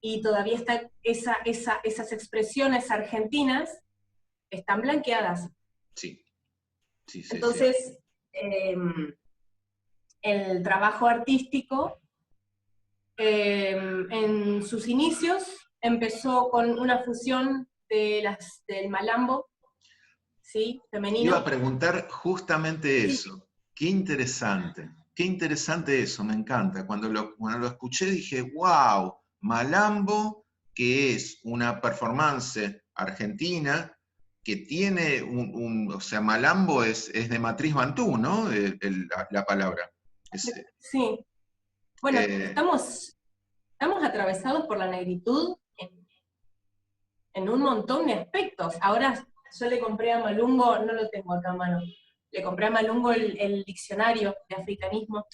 Y todavía está esas expresiones argentinas están blanqueadas. sí, sí, sí, sí, Entonces, el trabajo artístico, en sus inicios, empezó con una fusión del malambo, ¿sí?, iba a femenino. preguntar justamente Sí, eso. Qué interesante eso, me encanta. Cuando lo escuché dije, wow, Malambo, que es una performance argentina que tiene o sea, malambo es de matriz bantú, ¿no? La palabra. Sí, bueno, Eh, estamos atravesados por la negritud en un montón de aspectos. Ahora yo le compré a Malungo, no lo tengo acá a mano, le compré a Malungo el diccionario de africanismo.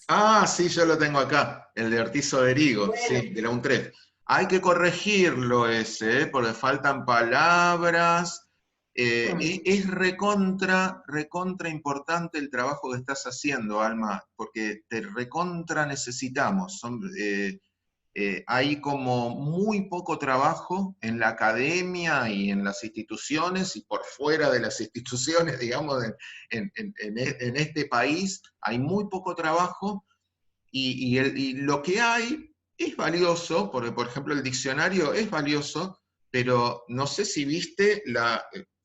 sí, yo lo tengo acá, el de Ortiz Oderigo, Bueno, sí, de la UNTREF. Hay que corregirlo ese, porque faltan palabras. Es recontra importante el trabajo que estás haciendo, Alma, porque te recontra necesitamos. Hay como muy poco trabajo en la academia y en las instituciones y por fuera de las instituciones, digamos, en este país hay muy poco trabajo y lo que hay es valioso, porque por ejemplo el diccionario es valioso, pero no sé si viste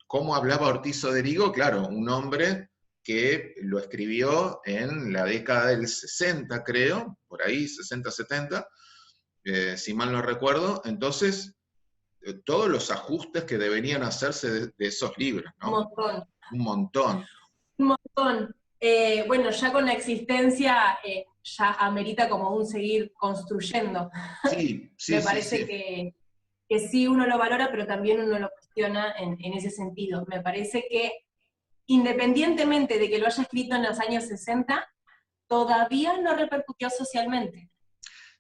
cómo hablaba Ortiz Oderigo, claro, un hombre que lo escribió en la década del 60, creo, por ahí, 60, 70, si mal no recuerdo, entonces todos los ajustes que deberían hacerse de esos libros, un ¿no? montón, Un montón. un montón. Bueno, ya con la existencia ya amerita como un seguir construyendo. Sí, sí, Me sí, parece sí. que sí uno lo valora, pero también uno lo cuestiona en ese sentido. Me parece que independientemente de que lo haya escrito en los años 60, todavía no repercutió socialmente.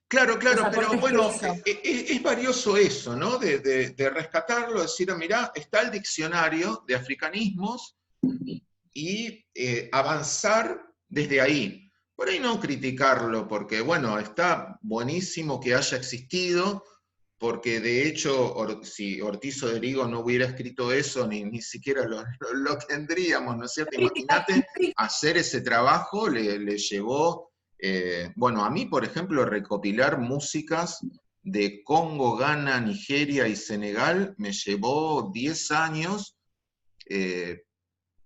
Claro, Los claro, pero aportes que bueno, hizo. es valioso eso, ¿no? De rescatarlo, decir, mirá, está el diccionario de africanismos y avanzar desde ahí. Por ahí no criticarlo, porque bueno, está buenísimo que haya existido, porque de hecho, si Ortiz Oderigo no hubiera escrito eso, ni siquiera lo tendríamos, ¿no es cierto? Imagínate, hacer ese trabajo le llevó, bueno, a mí, por ejemplo, recopilar músicas de Congo, Ghana, Nigeria y Senegal me llevó 10 años, eh,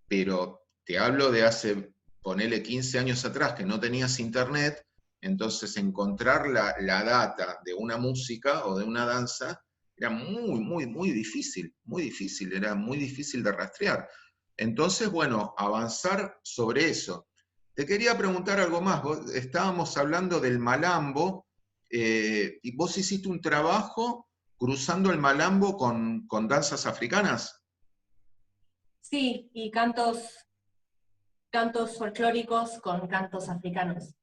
pero te hablo de hace, ponele 15 años atrás, que no tenías internet, entonces encontrar la data de una música o de una danza era muy difícil, era muy difícil de rastrear. Entonces, bueno, avanzar sobre eso. Te quería preguntar algo más, estábamos hablando del malambo, y vos hiciste un trabajo cruzando el malambo con danzas africanas. Sí, y cantos folclóricos con cantos africanos,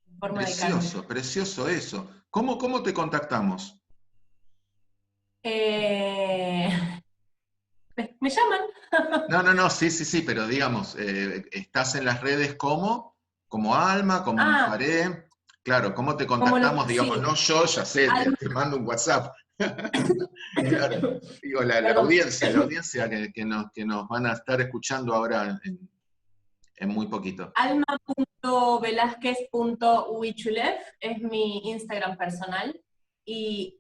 en forma de canon. Precioso, precioso eso. ¿Cómo te contactamos? Eh, me llaman. No, no, no, sí, sí, sí, pero digamos, estás en las redes como Alma, como Ah, Nifaré. Claro, ¿cómo te como no, contactamos? Digamos, sí. no yo, ya sé, te mando un WhatsApp. Claro, digo, Perdón. la audiencia que nos van a estar escuchando ahora en muy poquito. alma.velázquez.huichulev es mi Instagram personal y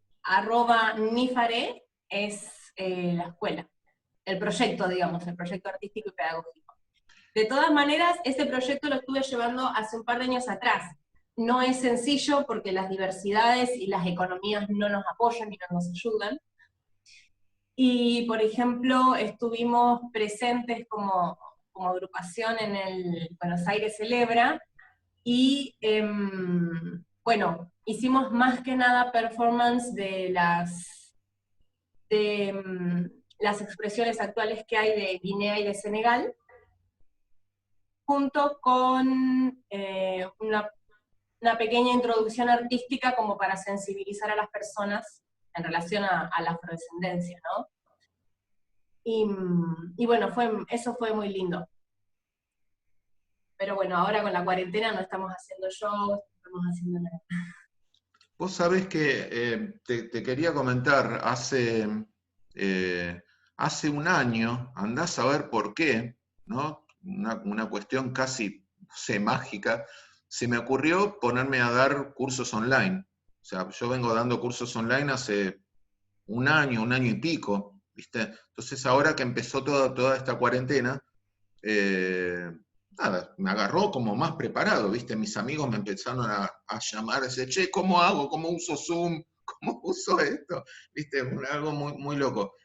@nifare es la escuela, el proyecto, digamos, el proyecto artístico y pedagógico. De todas maneras, ese proyecto lo estuve llevando hace un par de años atrás. No es sencillo porque las diversidades y las economías no nos apoyan y no nos ayudan. Y, por ejemplo, estuvimos presentes como agrupación en el Buenos Aires Celebra, y bueno, hicimos más que nada performance de las expresiones actuales que hay de Guinea y de Senegal, junto con una pequeña introducción artística como para sensibilizar a las personas en relación a la afrodescendencia, ¿no? Y bueno, eso fue muy lindo. Pero bueno, ahora con la cuarentena no estamos haciendo shows, no estamos haciendo nada. Vos sabés que te quería comentar, hace un año, andás a ver por qué, ¿no? Una cuestión casi, no sé, mágica, se me ocurrió ponerme a dar cursos online. O sea, yo vengo dando cursos online hace un año y pico, ¿viste? Entonces ahora que empezó toda esta cuarentena, eh, nada, me agarró como más preparado, ¿viste? Mis amigos me empezaron a llamar, decir, che, ¿cómo hago? ¿Cómo uso Zoom? ¿cómo uso esto? ¿Viste? Algo muy, muy loco.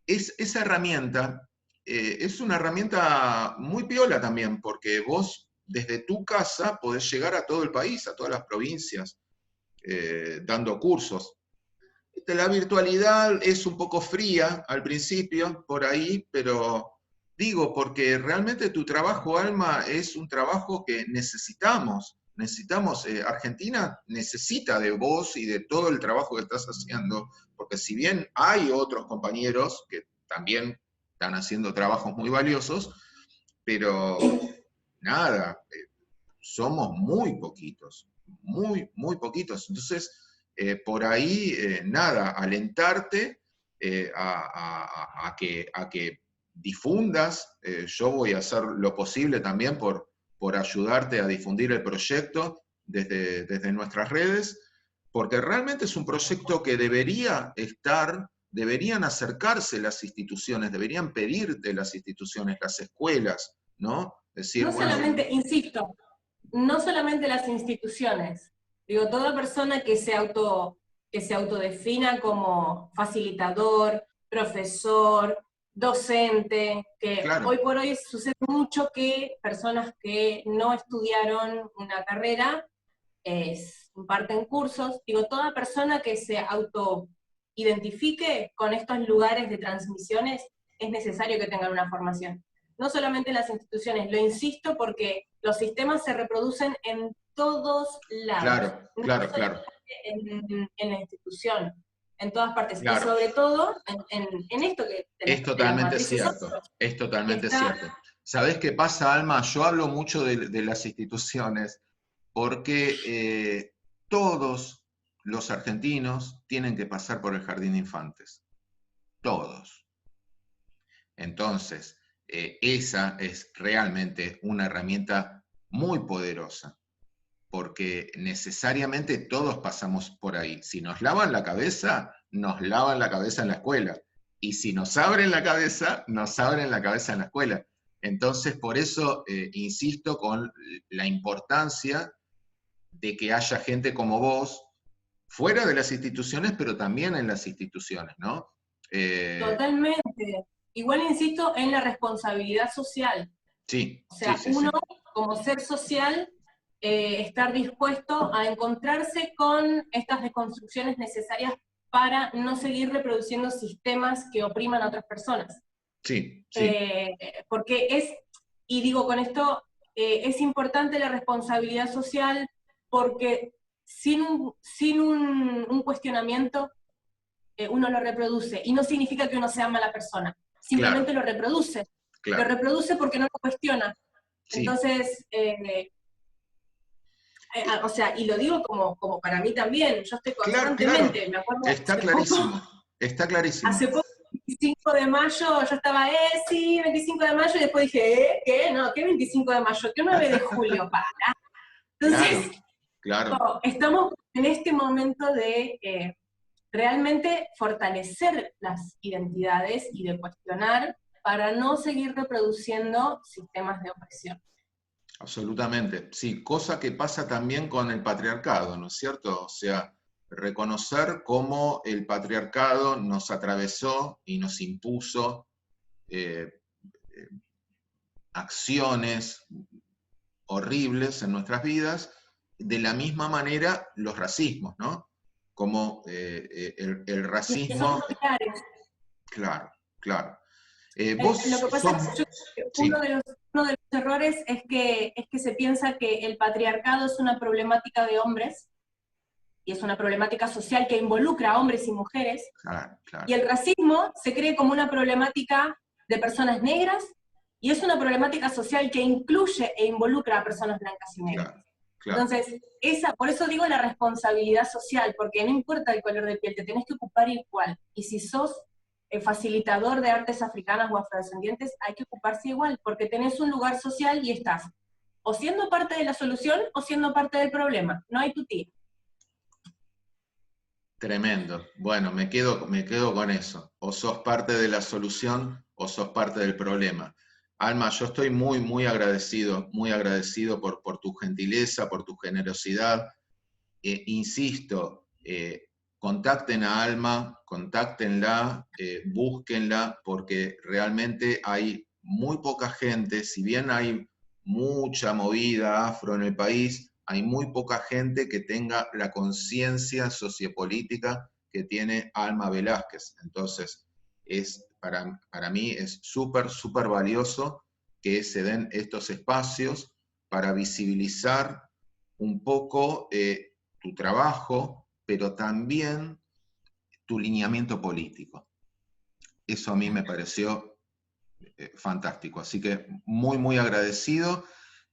Esa herramienta es una herramienta muy piola también, porque vos desde tu casa podés llegar a todo el país, a todas las provincias, dando cursos. La virtualidad es un poco fría al principio, por ahí, pero digo, porque realmente tu trabajo, Alma, es un trabajo que necesitamos. Necesitamos, Argentina necesita de vos y de todo el trabajo que estás haciendo, porque si bien hay otros compañeros que también están haciendo trabajos muy valiosos, pero nada, somos muy poquitos, muy, muy poquitos. Entonces, por ahí, nada, alentarte a que difundas. Yo voy a hacer lo posible también por ayudarte a difundir el proyecto desde nuestras redes, porque realmente es un proyecto que debería estar, deberían acercarse las instituciones, deberían pedirte las instituciones, las escuelas, ¿no? Decir, No bueno, solamente, insisto, no solamente las instituciones, digo, toda persona que se autodefina como facilitador, profesor, docente, que hoy claro, por hoy sucede mucho que personas que no estudiaron una carrera imparten cursos, digo, toda persona que se autoidentifique con estos lugares de transmisiones es necesario que tengan una formación. No solamente en las instituciones, lo insisto porque los sistemas se reproducen en todos lados, claro, no claro, claro, solamente en la institución, en todas partes, y claro. sobre todo en esto que Es de las totalmente matrices cierto, sociales, es que totalmente está, cierto. ¿Sabés qué pasa, Alma? Yo hablo mucho de las instituciones porque todos los argentinos tienen que pasar por el jardín de infantes. Todos. Entonces, esa es realmente una herramienta muy poderosa, porque necesariamente todos pasamos por ahí. Si nos lavan la cabeza, nos lavan la cabeza en la escuela. Y si nos abren la cabeza, nos abren la cabeza en la escuela. Entonces, por eso insisto con la importancia de que haya gente como vos, fuera de las instituciones, pero también en las instituciones, ¿no? Eh, totalmente. Igual insisto en la responsabilidad social. sí, O sí, sea, sí, uno sí. como ser social, estar dispuesto a encontrarse con estas desconstrucciones necesarias para no seguir reproduciendo sistemas que opriman a otras personas. Sí, sí, Porque y digo con esto, es importante la responsabilidad social porque sin un cuestionamiento uno lo reproduce. Y no significa que uno sea mala persona, simplemente claro, lo reproduce. Lo claro. reproduce porque no lo cuestiona. Sí. Entonces, o sea, y lo digo como para mí también, yo estoy Claro, claro. constantemente, me acuerdo Está hace poco, clarísimo. Está clarísimo. hace poco, 25 de mayo, yo estaba, sí, 25 de mayo, y después dije, ¿qué? No, ¿qué 25 de mayo? ¿Qué 9 de julio? Para. Claro, Entonces, claro. estamos en este momento de realmente fortalecer las identidades y de cuestionar para no seguir reproduciendo sistemas de opresión. Absolutamente. Sí, cosa que pasa también con el patriarcado, ¿no es cierto? O sea, reconocer cómo el patriarcado nos atravesó y nos impuso eh, eh, acciones horribles en nuestras vidas, de la misma manera los racismos, ¿no? Como el Y es que son racismo, familiares. claro, claro. Lo Vos que pasa es sos, que yo creo que sí, uno de los errores es que se piensa que el patriarcado es una problemática de hombres, y es una problemática social que involucra a hombres y mujeres, claro, y claro, el racismo se cree como una problemática de personas negras, y es una problemática social que incluye e involucra a personas blancas y negras. claro, claro. Entonces, por eso digo la responsabilidad social, porque no importa el color de piel, te tenés que ocupar igual. Y si sos facilitador de artes africanas o afrodescendientes, hay que ocuparse igual, porque tenés un lugar social y estás o siendo parte de la solución o siendo parte del problema. No hay tutía. Tremendo. Bueno, me quedo con eso. O sos parte de la solución o sos parte del problema. Alma, yo estoy muy, muy agradecido por tu gentileza, por tu generosidad. Insisto, contacten a Alma, contáctenla, búsquenla, porque realmente hay muy poca gente, si bien hay mucha movida afro en el país, hay muy poca gente que tenga la conciencia sociopolítica que tiene Alma Velázquez. Entonces, para mí es súper, súper valioso que se den estos espacios para visibilizar un poco tu trabajo, pero también tu lineamiento político. Eso a mí me pareció fantástico, así que muy, muy agradecido.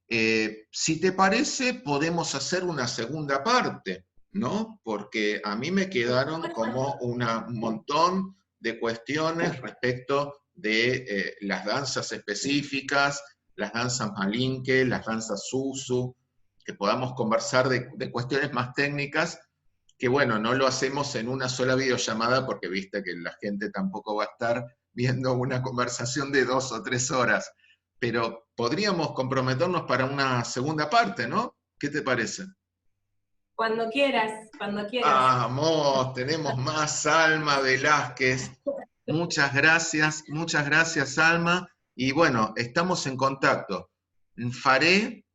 Si te parece, podemos hacer una segunda parte, ¿no? Porque a mí me quedaron como un montón de cuestiones respecto de las danzas específicas, las danzas malinke, las danzas susu, que podamos conversar de cuestiones más técnicas, que bueno, no lo hacemos en una sola videollamada porque viste que la gente tampoco va a estar viendo una conversación de 2 o 3 horas, pero podríamos comprometernos para una segunda parte, ¿no? ¿Qué te parece? Cuando quieras, cuando quieras. Vamos, tenemos más Alma Velázquez. Muchas gracias Alma. Y bueno, estamos en contacto. Faré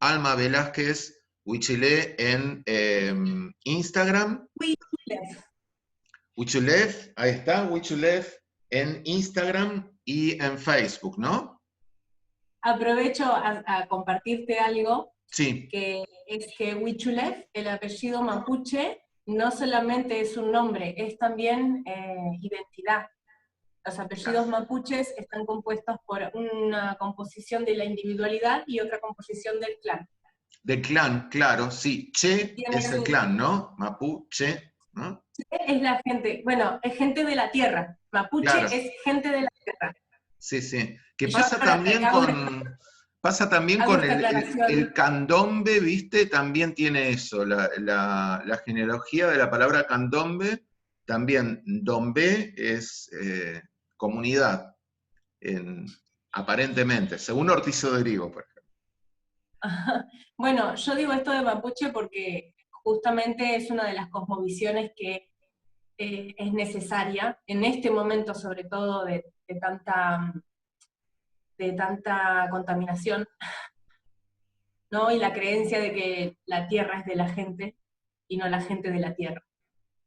Alma Velázquez Huichilé en Instagram. Huichulev, ahí está, Huichulev en Instagram y en Facebook, ¿no? Aprovecho a compartirte algo, Sí. que es que Huichulev, el apellido mapuche, no solamente es un nombre, es también identidad. Los apellidos mapuches están compuestos por una composición de la individualidad y otra composición del clan. De clan, claro, sí. Che es el clan, ¿no? Mapuche, ¿no? Che es la gente, bueno, es gente de la tierra. Mapuche Claro. es gente de la tierra. Sí, sí. Que Y pasa también con el candombe, ¿viste? También tiene eso, la genealogía de la palabra candombe, también dombe es comunidad, aparentemente, según Ortizo de Grigo, por ejemplo. Bueno, yo digo esto de mapuche porque justamente es una de las cosmovisiones que es necesaria, en este momento sobre todo de tanta contaminación, ¿no? Y la creencia de que la tierra es de la gente y no la gente de la tierra.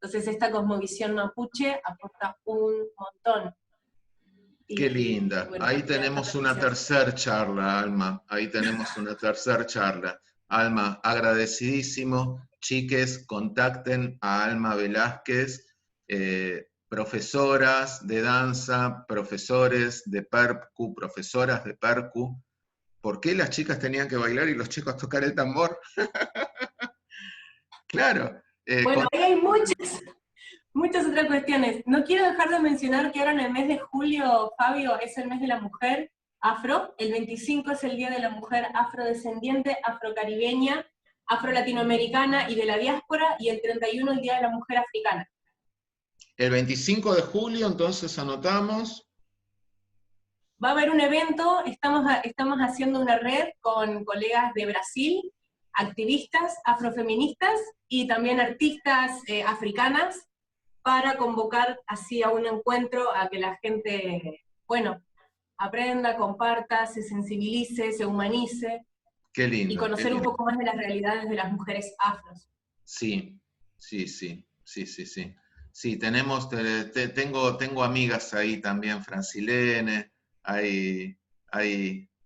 Entonces esta cosmovisión mapuche aporta un montón. Qué linda. Bueno, ahí tenemos una tercera charla, Alma. Ahí tenemos una tercera charla. Alma, agradecidísimo. Chiques, contacten a Alma Velázquez, profesoras de danza, profesores de percu, profesoras de percu. ¿Por qué las chicas tenían que bailar y los chicos tocar el tambor? Claro. Bueno, ahí hay muchas otras cuestiones. No quiero dejar de mencionar que ahora en el mes de julio, Fabio, es el mes de la mujer afro, el 25 es el Día de la Mujer afrodescendiente, afrocaribeña, afrolatinoamericana y de la diáspora, y el 31 el Día de la Mujer africana. El 25 de julio, entonces anotamos. Va a haber un evento, estamos haciendo una red con colegas de Brasil, activistas afrofeministas y también artistas africanas, para convocar así a un encuentro, a que la gente, bueno, aprenda, comparta, se sensibilice, se humanice. Qué lindo. Y conocer un poco más de las realidades de las mujeres afros. Sí. Sí, tengo amigas ahí también, Francilene,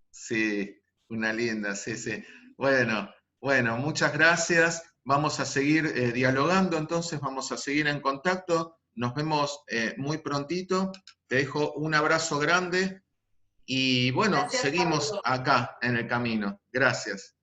sí, una linda, sí. Bueno, muchas gracias. Vamos a seguir dialogando, entonces vamos a seguir en contacto. Nos vemos muy prontito. Te dejo un abrazo grande y bueno, Gracias, seguimos Pablo. acá en el camino. Gracias.